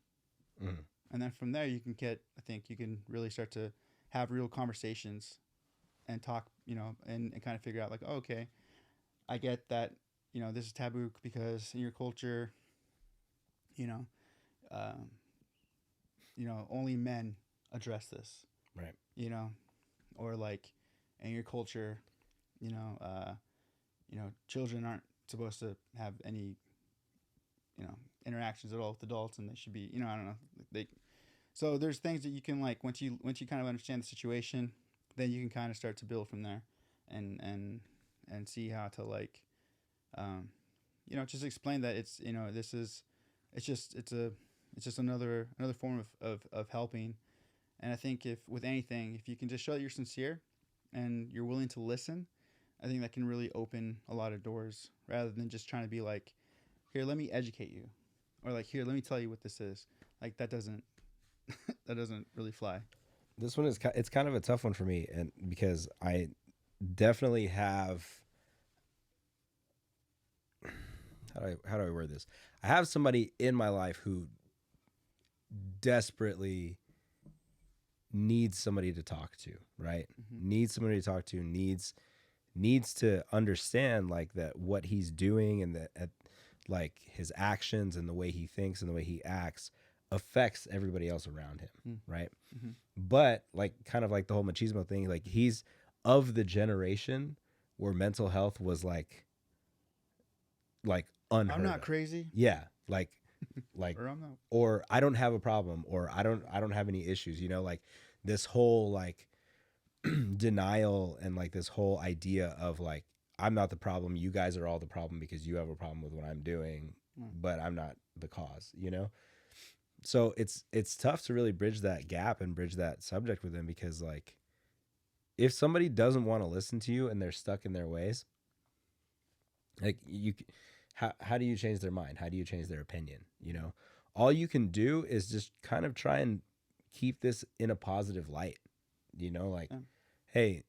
Mm. And then from there I think you can really start to have real conversations and talk, you know, and kind of figure out like, oh, okay, I get that, you know, this is taboo because in your culture, you know, only men address this. Right. You know, or like in your culture, you know, children aren't supposed to have any, you know, interactions at all with adults, and they should be, you know, I don't know, so there's things that you can like once you kind of understand the situation, then you can kind of start to build from there, and see how to like, you know, just explain that it's, you know, it's just another form of helping. And I think if you can just show that you're sincere and you're willing to listen, I think that can really open a lot of doors rather than just trying to be like, here, let me educate you, or like, here, let me tell you what this is. Like that doesn't really fly. This one it's kind of a tough one for me, and because I definitely have, how do I word this? I have somebody in my life who desperately needs somebody to talk to, right? Mm-hmm. Needs somebody to talk to, needs to understand like that what he's doing and that like his actions and the way he thinks and the way he acts affects everybody else around him, right? Mm-hmm. But like kind of like the whole machismo thing, like he's of the generation where mental health was like unheard I'm not of. crazy. Yeah, like or I don't have a problem, or I don't have any issues, you know, like this whole like denial and like this whole idea of like, I'm not the problem, you guys are all the problem because you have a problem with what I'm doing, but I'm not the cause, you know? So it's tough to really bridge that gap and bridge that subject with them, because like if somebody doesn't want to listen to you and they're stuck in their ways, like how do you change their mind? How do you change their opinion? You know, all you can do is just kind of try and keep this in a positive light, you know, like, hey,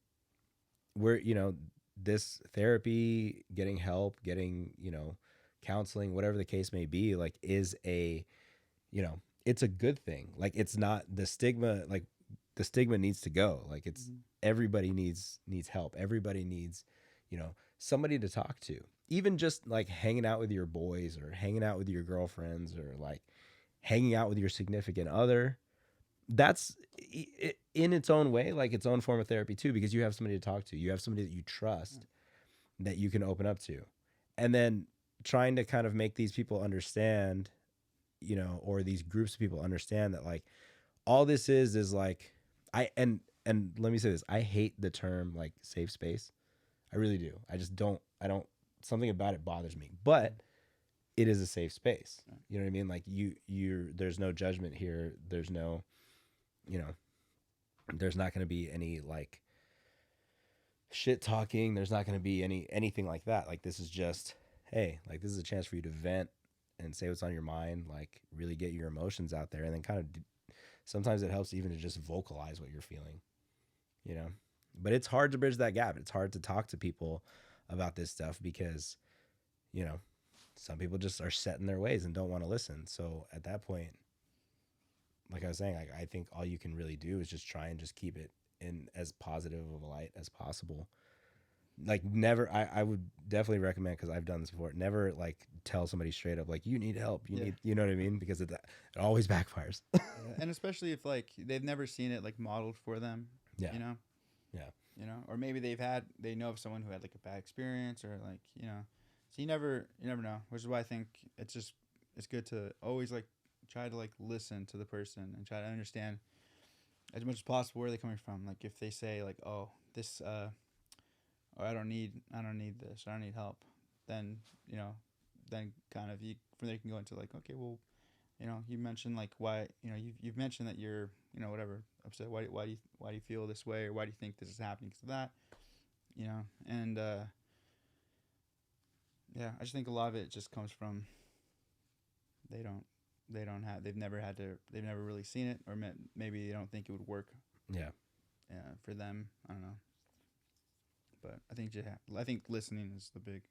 we're, you know, this therapy, getting help, getting, you know, counseling, whatever the case may be, like is a, you know, it's a good thing. Like it's not the stigma, like the stigma needs to go. Like it's everybody needs help. Everybody needs, you know, somebody to talk to. Even just like hanging out with your boys or hanging out with your girlfriends or like hanging out with your significant other. That's in its own way, like its own form of therapy too, because you have somebody to talk to. You have somebody that you trust that you can open up to. And then trying to kind of make these people understand, you know, or these groups of people understand that like all this is like, and let me say this, I hate the term like safe space. I really do. I don't, something about it bothers me, but it is a safe space. You know what I mean? Like there's no judgment here. There's no, you know, there's not going to be any like shit talking. There's not going to be anything like that. Like this is just, hey, like this is a chance for you to vent and say what's on your mind, like really get your emotions out there, and then kind of sometimes it helps even to just vocalize what you're feeling, you know. But it's hard to bridge that gap. It's hard to talk to people about this stuff because, you know, some people just are set in their ways and don't want to listen. So at that point, like I was saying, like I think all you can really do is just try and just keep it in as positive of a light as possible. Like never, I would definitely recommend, because I've done this before, never like tell somebody straight up like you need help, you know what I mean, because it always backfires. And especially if like they've never seen it like modeled for them, Yeah. you know, or maybe they know of someone who had like a bad experience, or like, so you never know, which is why I think it's good to always like try to like listen to the person and try to understand as much as possible where they're coming from. Like if they say like, oh, this or I don't need this, or I don't need help, then then kind of from there you can go into like, okay, well, you mentioned like why, you've mentioned that you're, whatever, upset. Why do you feel this way, or why do you think this is happening because of that, and yeah, I just think a lot of it just comes from they've never really seen it, or maybe they don't think it would work. Yeah. For them, I don't know. But I think listening is the big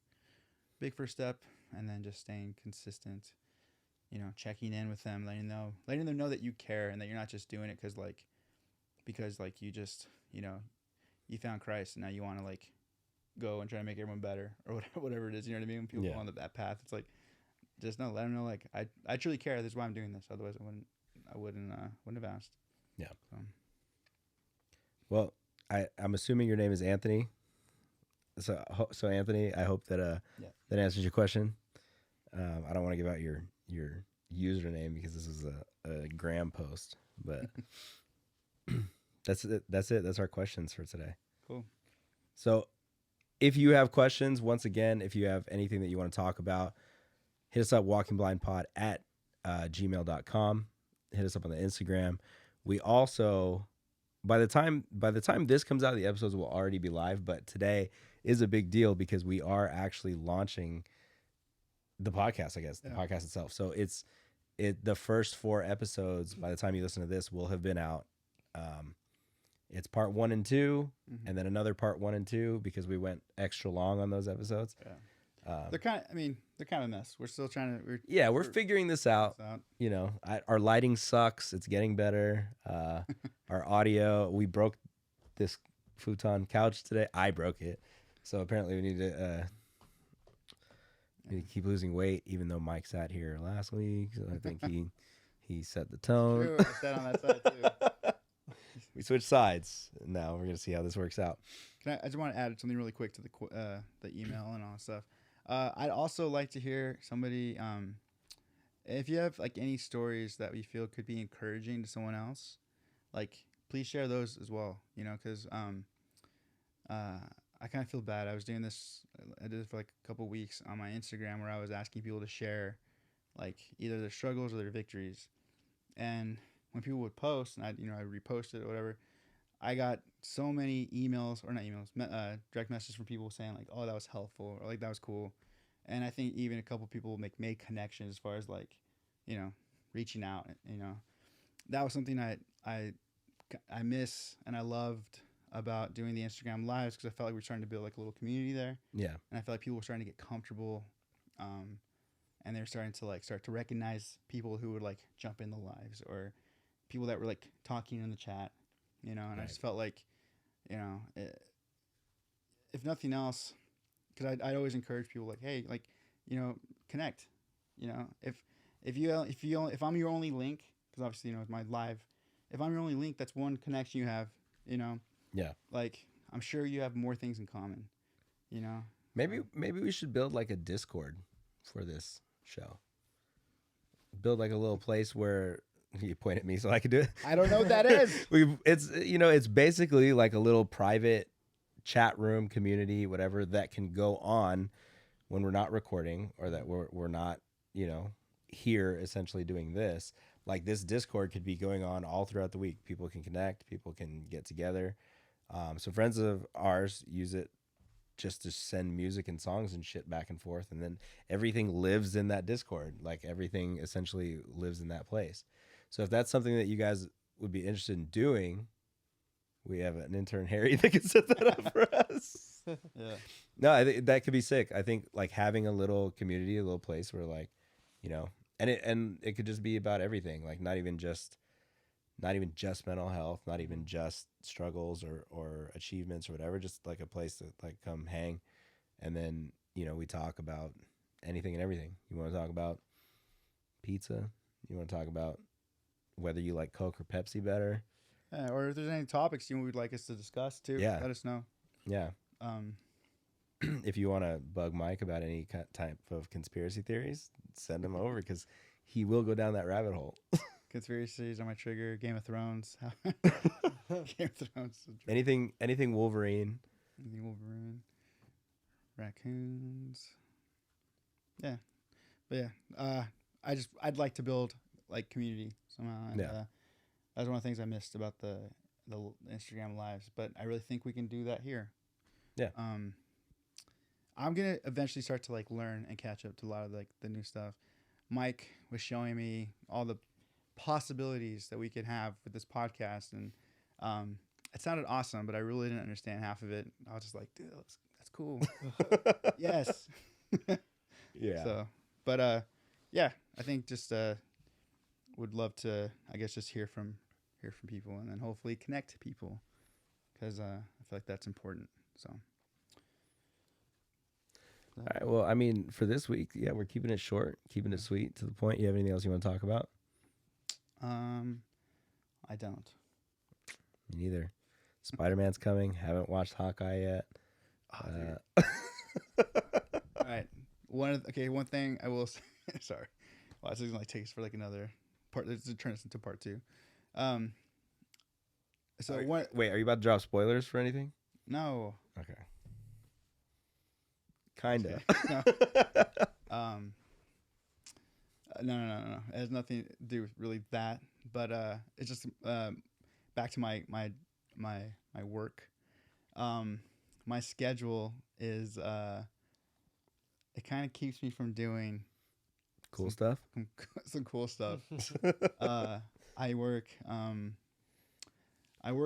first step, and then just staying consistent. Checking in with them, letting them know that you care, and that you're not just doing it because you just you found Christ and now you want to like go and try to make everyone better, or whatever it is. You know what I mean? When people go on that path, it's like just let them know like I truly care. This is why I'm doing this. Otherwise, I wouldn't have asked. Yeah. Well, I'm assuming your name is Anthony. So Anthony, I hope that that answers your question. I don't want to give out your username because this is a Graham post, but that's it. That's our questions for today. Cool. So if you have questions, once again, if you have anything that you want to talk about, hit us up, walkingblindpod@gmail.com. Hit us up on the Instagram. We also, by the time this comes out, the episodes will already be live, but today is a big deal because we are actually launching the podcast, I guess, the podcast itself. So the first 4 episodes, by the time you listen to this, will have been out. It's part 1 and 2, and then another part 1 and 2 because we went extra long on those episodes. Yeah. They're kind of a mess. We're still trying to. We're figuring this out. Our lighting sucks. It's getting better. Our audio. We broke this futon couch today. I broke it, so apparently we need to keep losing weight. Even though Mike sat here last week, so I think he set the tone. True, I sat on that side too. We switched sides. Now we're gonna see how this works out. I just want to add something really quick to the email and all that stuff. I'd also like to hear somebody, if you have like any stories that we feel could be encouraging to someone else, like please share those as well. Because I kind of feel bad. I did it for like a couple weeks on my Instagram where I was asking people to share like either their struggles or their victories, and when people would post and I repost it or whatever, I got so many direct messages from people saying like, oh, that was helpful, or like that was cool. And I think even a couple people made connections as far as like, reaching out. That was something I miss and I loved about doing the Instagram lives, because I felt like we were trying to build like a little community there. Yeah. And I felt like people were starting to get comfortable, and they were starting to recognize people who would like jump in the lives, or people that were like talking in the chat. And right. I just felt like, if nothing else, because I'd always encourage people like, hey, like, connect. If I'm your only link, because obviously it's my live. If I'm your only link, that's one connection you have. Yeah. Like I'm sure you have more things in common. Maybe we should build like a Discord for this show. Build like a little place where. You point at me so I can do it. I don't know what that is. It's basically like a little private chat room community, whatever, that can go on when we're not recording, or that we're not, here essentially doing this. Like this Discord could be going on all throughout the week. People can connect, people can get together. So friends of ours use it just to send music and songs and shit back and forth, and then everything lives in that Discord. Like everything essentially lives in that place. So if that's something that you guys would be interested in doing, we have an intern Harry that can set that up for us. Yeah. No, I think that could be sick. I think like having a little community, a little place where like, you know, and it could just be about everything. Like not even just mental health, not even just struggles or achievements or whatever. Just like a place to like come hang, and then you know we talk about anything and everything. You want to talk about pizza? You want to talk about whether you like Coke or Pepsi better? Yeah, or if there's any topics you would like us to discuss too, Yeah. let us know. Yeah. If you want to bug Mike about any type of conspiracy theories, send them over because he will go down that rabbit hole. Conspiracies on my trigger. Game of Thrones. Game of Thrones. Anything Wolverine. Anything Wolverine. Raccoons. Yeah, but yeah. I'd like to build like community somehow. And, Yeah. that's one of the things I missed about the Instagram lives, but I really think we can do that here. Yeah. I'm gonna eventually start to like learn and catch up to a lot of like the new stuff. Mike was showing me all the possibilities that we could have with this podcast, and it sounded awesome, but I really didn't understand half of it. I was just like, dude, that's cool. Yes. Yeah. So, but yeah, I think just would love to, I guess, just hear from people, and then hopefully connect to people, because I feel like that's important. So. All right. Well, I mean, for this week, yeah, we're keeping it short, keeping it sweet, to the point. You have anything else you want to talk about? I don't. Me neither. Spider-Man's coming. Haven't watched Hawkeye yet. All right. One thing I will say. Sorry. Well, this is gonna like take us for like another part. This is turn this into part 2. Wait, are you about to drop spoilers for anything? No. Okay. Kinda. No. It has nothing to do with really that. But it's just back to my work. My schedule is it kind of keeps me from doing Cool stuff. some cool stuff. I work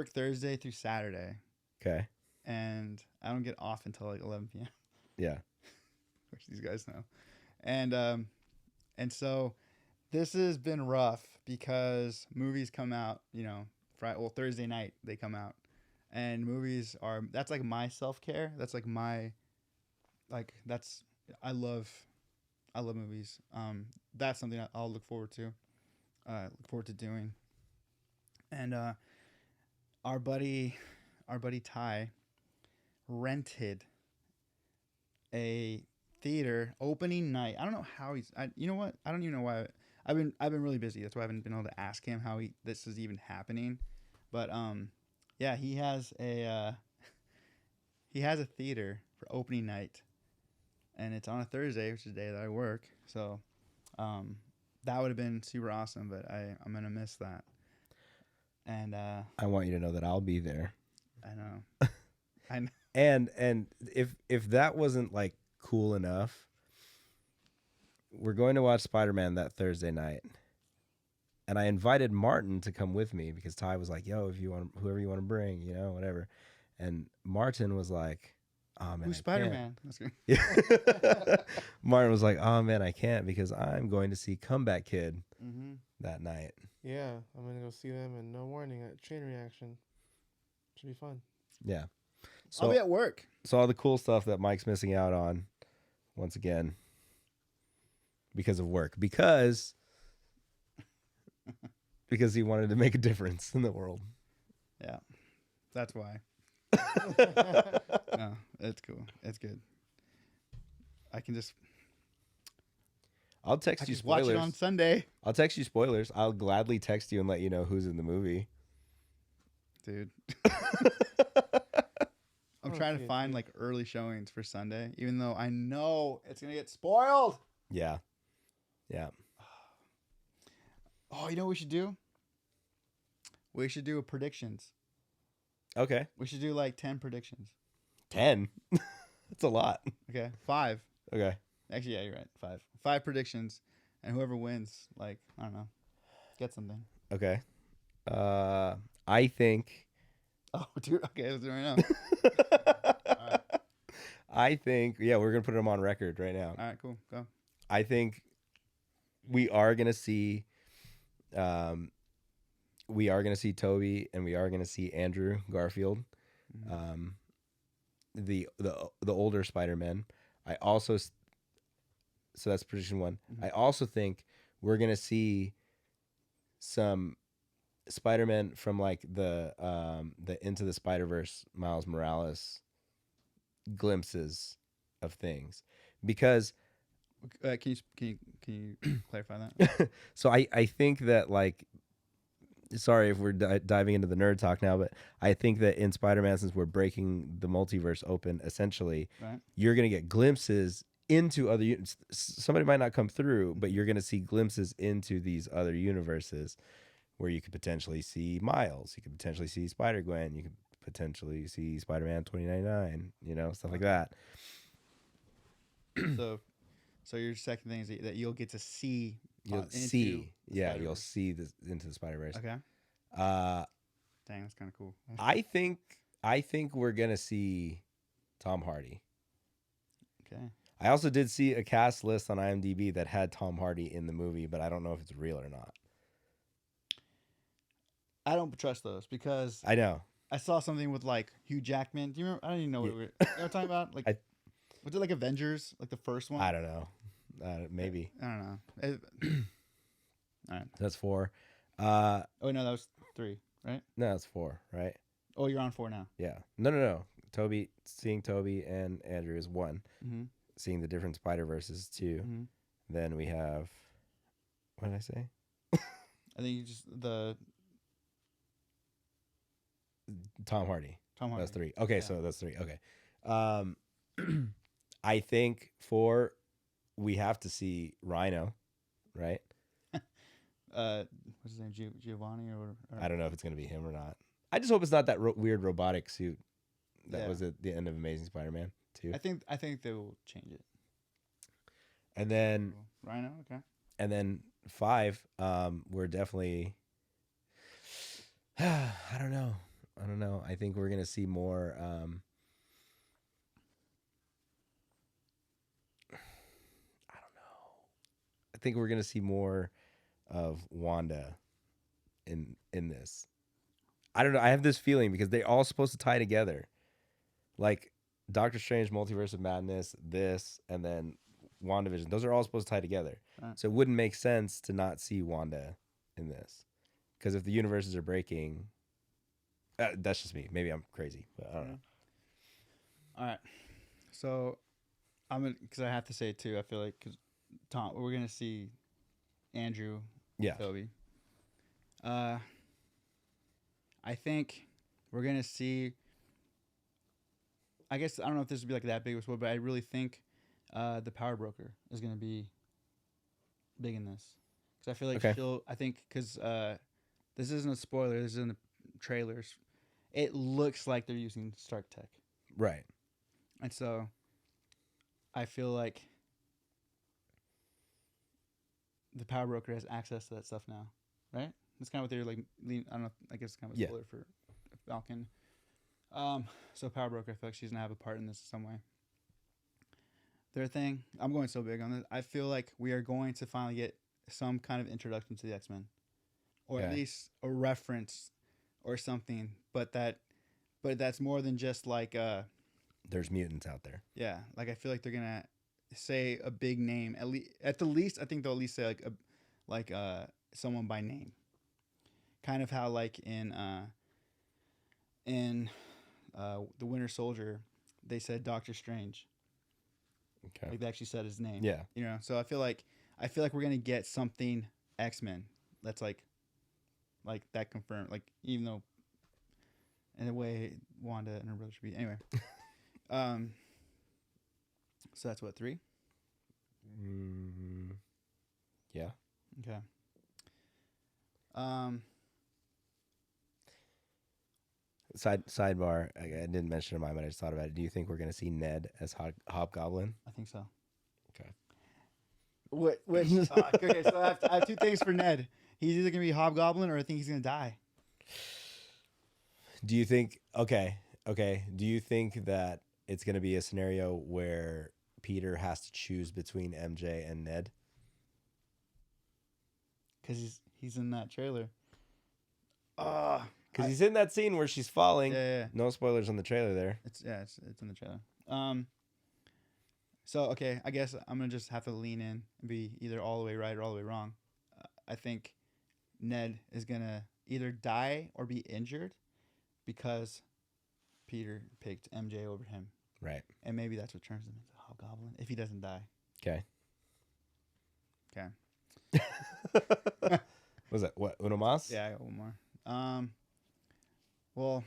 Thursday through Saturday. Okay. And I don't get off until like 11 p.m. Yeah. Which these guys know. And so this has been rough because movies come out, you know, Thursday night they come out. And movies that's like my self-care. That's like I love movies. That's something I'll look forward to doing. And our buddy Ty rented a theater opening night. I don't know how you know what? I don't even know why. I've been really busy. That's why I haven't been able to ask him how this is even happening. But yeah, he has a theater for opening night, and it's on a Thursday, which is the day that I work. So that would have been super awesome, but I'm gonna miss that. And I want you to know that I'll be there. I know. I know. And if that wasn't like cool enough, we're going to watch Spider-Man that Thursday night. And I invited Martin to come with me because Ty was like, yo, if you want, whoever you want to bring, you know, whatever. And Martin was like, oh man, who's Spider-Man? That's great. Yeah. Martin was like, oh man, I can't because I'm going to see Comeback Kid that night. Yeah, I'm going to go see them, and no warning at Chain Reaction. Should be fun. Yeah. So, I'll be at work. So all the cool stuff that Mike's missing out on, once again, because of work. Because he wanted to make a difference in the world. Yeah. That's why. No, it's cool. It's good. I'll text you watch spoilers. it on Sunday. I'll text you spoilers. I'll gladly text you and let you know who's in the movie. Dude. I'm trying to find like early showings for Sunday, even though I know it's going to get spoiled. Yeah. Yeah. Oh, you know what we should do? We should do predictions. Okay. We should do like 10 predictions. 10? That's a lot. Okay, 5. Okay. Actually, yeah, you're right. 5. 5 predictions, and whoever wins, like, I don't know, get something. Okay. I think. Oh, dude. Okay, let's do it right now. All right. I think. Yeah, we're gonna put them on record right now. All right, cool. Go. I think we are gonna see. We are gonna see Toby and we are gonna see Andrew Garfield. Mm-hmm. The older Spider-Man. I also. So that's prediction 1. Mm-hmm. I also think we're gonna see some Spider-Man from like the Into the Spider-Verse Miles Morales glimpses of things, because Can you clarify that? so I think that, like, sorry if we're diving into the nerd talk now, but I think that in Spider-Man, since we're breaking the multiverse open, essentially, Right. you're gonna get glimpses into other somebody might not come through, but you're gonna see glimpses into these other universes where you could potentially see Miles, you could potentially see Spider-Gwen, you could potentially see Spider-Man 2099, stuff like that. So your second thing is that you'll get to see. You'll see this Into the Spider-Verse. Okay. Uh, Dang, that's kind of cool. I think we're gonna see Tom Hardy. Okay. I also did see a cast list on IMDb that had Tom Hardy in the movie, but I don't know if it's real or not. I don't trust those because I know. I saw something with like Hugh Jackman. Do you remember? I don't even know what we were talking about. Like, was it like Avengers, like the first one? I don't know. Maybe. I don't know. All right. That's 4. Oh no, that was 3, right? No, that's 4, right? Oh, you're on 4 now. Yeah. No. Seeing Toby and Andrew is 1. Mm-hmm. Seeing the different Spider-Verses 2. Mm-hmm. Then we have, what did I say? I think you just Tom Hardy. That's 3. Okay, Yeah. so that's 3. Okay. I think 4, we have to see Rhino, right? What's his name? Giovanni or whatever. I don't know if it's going to be him or not. I just hope it's not that weird robotic suit that was at the end of Amazing Spider-Man 2. I think they will change it. And then Rhino, okay. And then 5, we're definitely. I don't know. I think we're gonna see more. I don't know. I think we're gonna see more of Wanda in this. I don't know. I have this feeling because they're all supposed to tie together, like Doctor Strange, Multiverse of Madness, this, and then WandaVision. Those are all supposed to tie together. Right. So it wouldn't make sense to not see Wanda in this, because if the universes are breaking, that's just me. Maybe I'm crazy, but I don't know. All right. So because I have to say it too. I feel like because we're gonna see Andrew, Toby. I think we're gonna see. I guess I don't know if this would be like that big of a spoiler, but I really think the Power Broker is gonna be big in this, because I feel like I think because this isn't a spoiler. This is in the trailers. It looks like they're using Stark Tech, right? And so I feel like the Power Broker has access to that stuff now, right? That's kind of what they're like. I don't know. I guess it's kind of a spoiler for Falcon. So Power Broker, I feel like she's gonna have a part in this in some way. Their thing, I'm going so big on this. I feel like we are going to finally get some kind of introduction to the X-Men, or at least a reference or something. But that's more than just like there's mutants out there. Yeah, like I feel like they're gonna say a big name. At the least, I think they'll at least say like someone by name. Kind of how like in the Winter Soldier, they said Doctor Strange. Okay. Like they actually said his name. Yeah. You know, so I feel like we're gonna get something X-Men that's like that confirmed. Like, even though in a way Wanda and her brother should be anyway. So that's what, 3? Yeah. Okay. Sidebar. I didn't mention it in mine, but I just thought about it. Do you think we're gonna see Ned as Hobgoblin? I think so. Okay. Which okay, so I have two things for Ned. He's either gonna be Hobgoblin or I think he's gonna die. Do you think? Okay. Do you think that it's gonna be a scenario where Peter has to choose between MJ and Ned? Because he's in that trailer. Because he's in that scene where she's falling. Yeah. No spoilers on the trailer there. It's in the trailer. So okay, I guess I'm gonna just have to lean in and be either all the way right or all the way wrong. I think Ned is gonna either die or be injured because Peter picked MJ over him. Right. And maybe that's what turns him into Hobgoblin if he doesn't die. Okay. Okay. Was that what? Uno más? Yeah, I got one more. Well,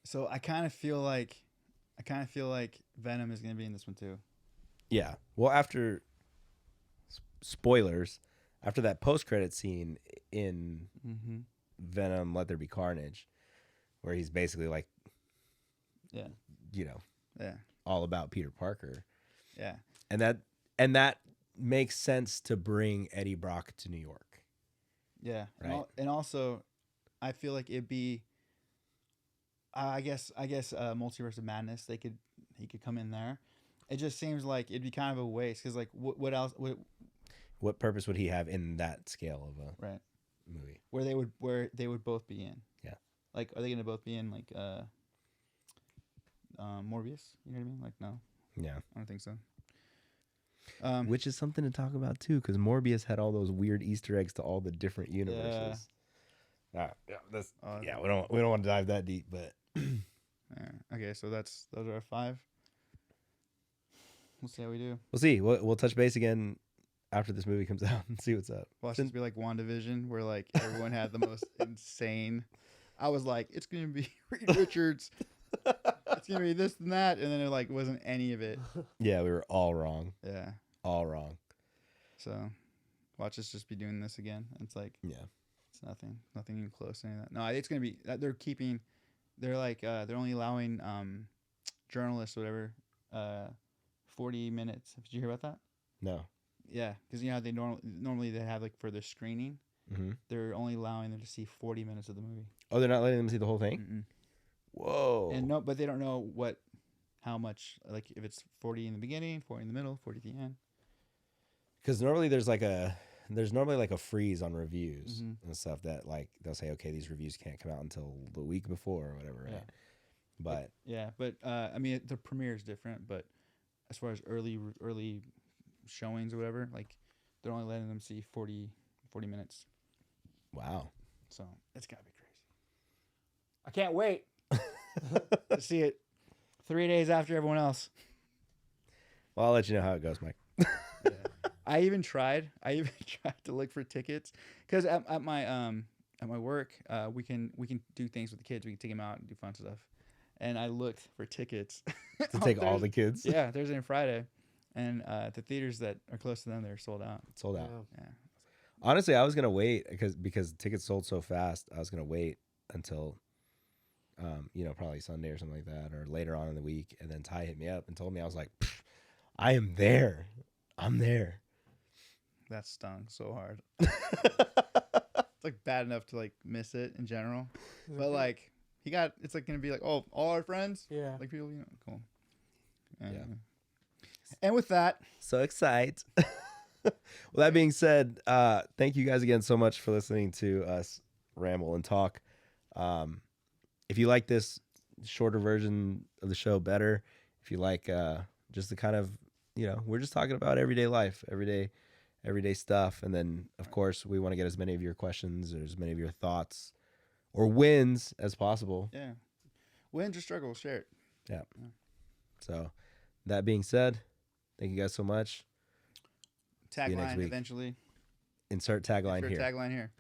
so I kind of feel like Venom is gonna be in this one too. Yeah. Well, after spoilers, after that post-credit scene in Venom: Let There Be Carnage, where he's basically like, yeah, all about Peter Parker. Yeah. And that makes sense to bring Eddie Brock to New York. Yeah. Right. And also, I feel like it'd be. I guess Multiverse of Madness. He could come in there. It just seems like it'd be kind of a waste because like what else? What purpose would he have in that scale of a right movie? Where they would both be in. Yeah. Like, are they gonna both be in like Morbius? You know what I mean? Like, no. Yeah. I don't think so. Which is something to talk about too, because Morbius had all those weird Easter eggs to all the different universes. Yeah. We don't want to dive that deep, but okay, so those are our 5. We'll see how we do. We'll see. We'll touch base again after this movie comes out and see what's up. Watch this be like WandaVision, where like everyone had the most insane. I was like, it's gonna be Reed Richards. It's gonna be this and that, and then it like wasn't any of it. Yeah, we were all wrong. Yeah, all wrong. So, watch us just be doing this again. It's like, it's nothing even close to any of that. No, it's gonna be. They're like they're only allowing journalists or whatever 40 minutes. Did you hear about that? No. Yeah, because you know how they normally they have like for their screening, they're only allowing them to see 40 minutes of the movie. Oh, they're not letting them see the whole thing. Mm-mm. Whoa. And no, but they don't know how much, like if it's 40 in the beginning, 40 in the middle, 40 at the end. Because normally there's normally like a freeze on reviews and stuff that like they'll say, okay, these reviews can't come out until the week before or whatever, right? But I mean the premiere is different, but as far as early showings or whatever, like they're only letting them see 40 minutes. Wow. So it's gotta be crazy. I can't wait to see it 3 days after everyone else. Well, I'll let you know how it goes, Mike. Yeah. I even tried to look for tickets because at my work we can do things with the kids. We can take them out and do fun stuff. And I looked for tickets to take all the kids. Yeah, Thursday and Friday, and the theaters that are close to them, they're sold out. Sold out. Yeah. Honestly, I was gonna wait because tickets sold so fast. I was gonna wait until, probably Sunday or something like that, or later on in the week. And then Ty hit me up and told me, I was like, I am there. I'm there. That stung so hard. It's like bad enough to like miss it in general, but like it's like gonna be like, oh, all our friends, like people, cool. Yeah. And with that, so excited. Well, that being said, thank you guys again so much for listening to us ramble and talk. If you like this shorter version of the show better, if you like just the kind of, we're just talking about everyday life, everyday stuff. And then, of course, we want to get as many of your questions or as many of your thoughts or wins as possible. Yeah. Wins or struggles, share it. Yeah. So, that being said, thank you guys so much. Tagline eventually. Insert tagline here. Tagline here.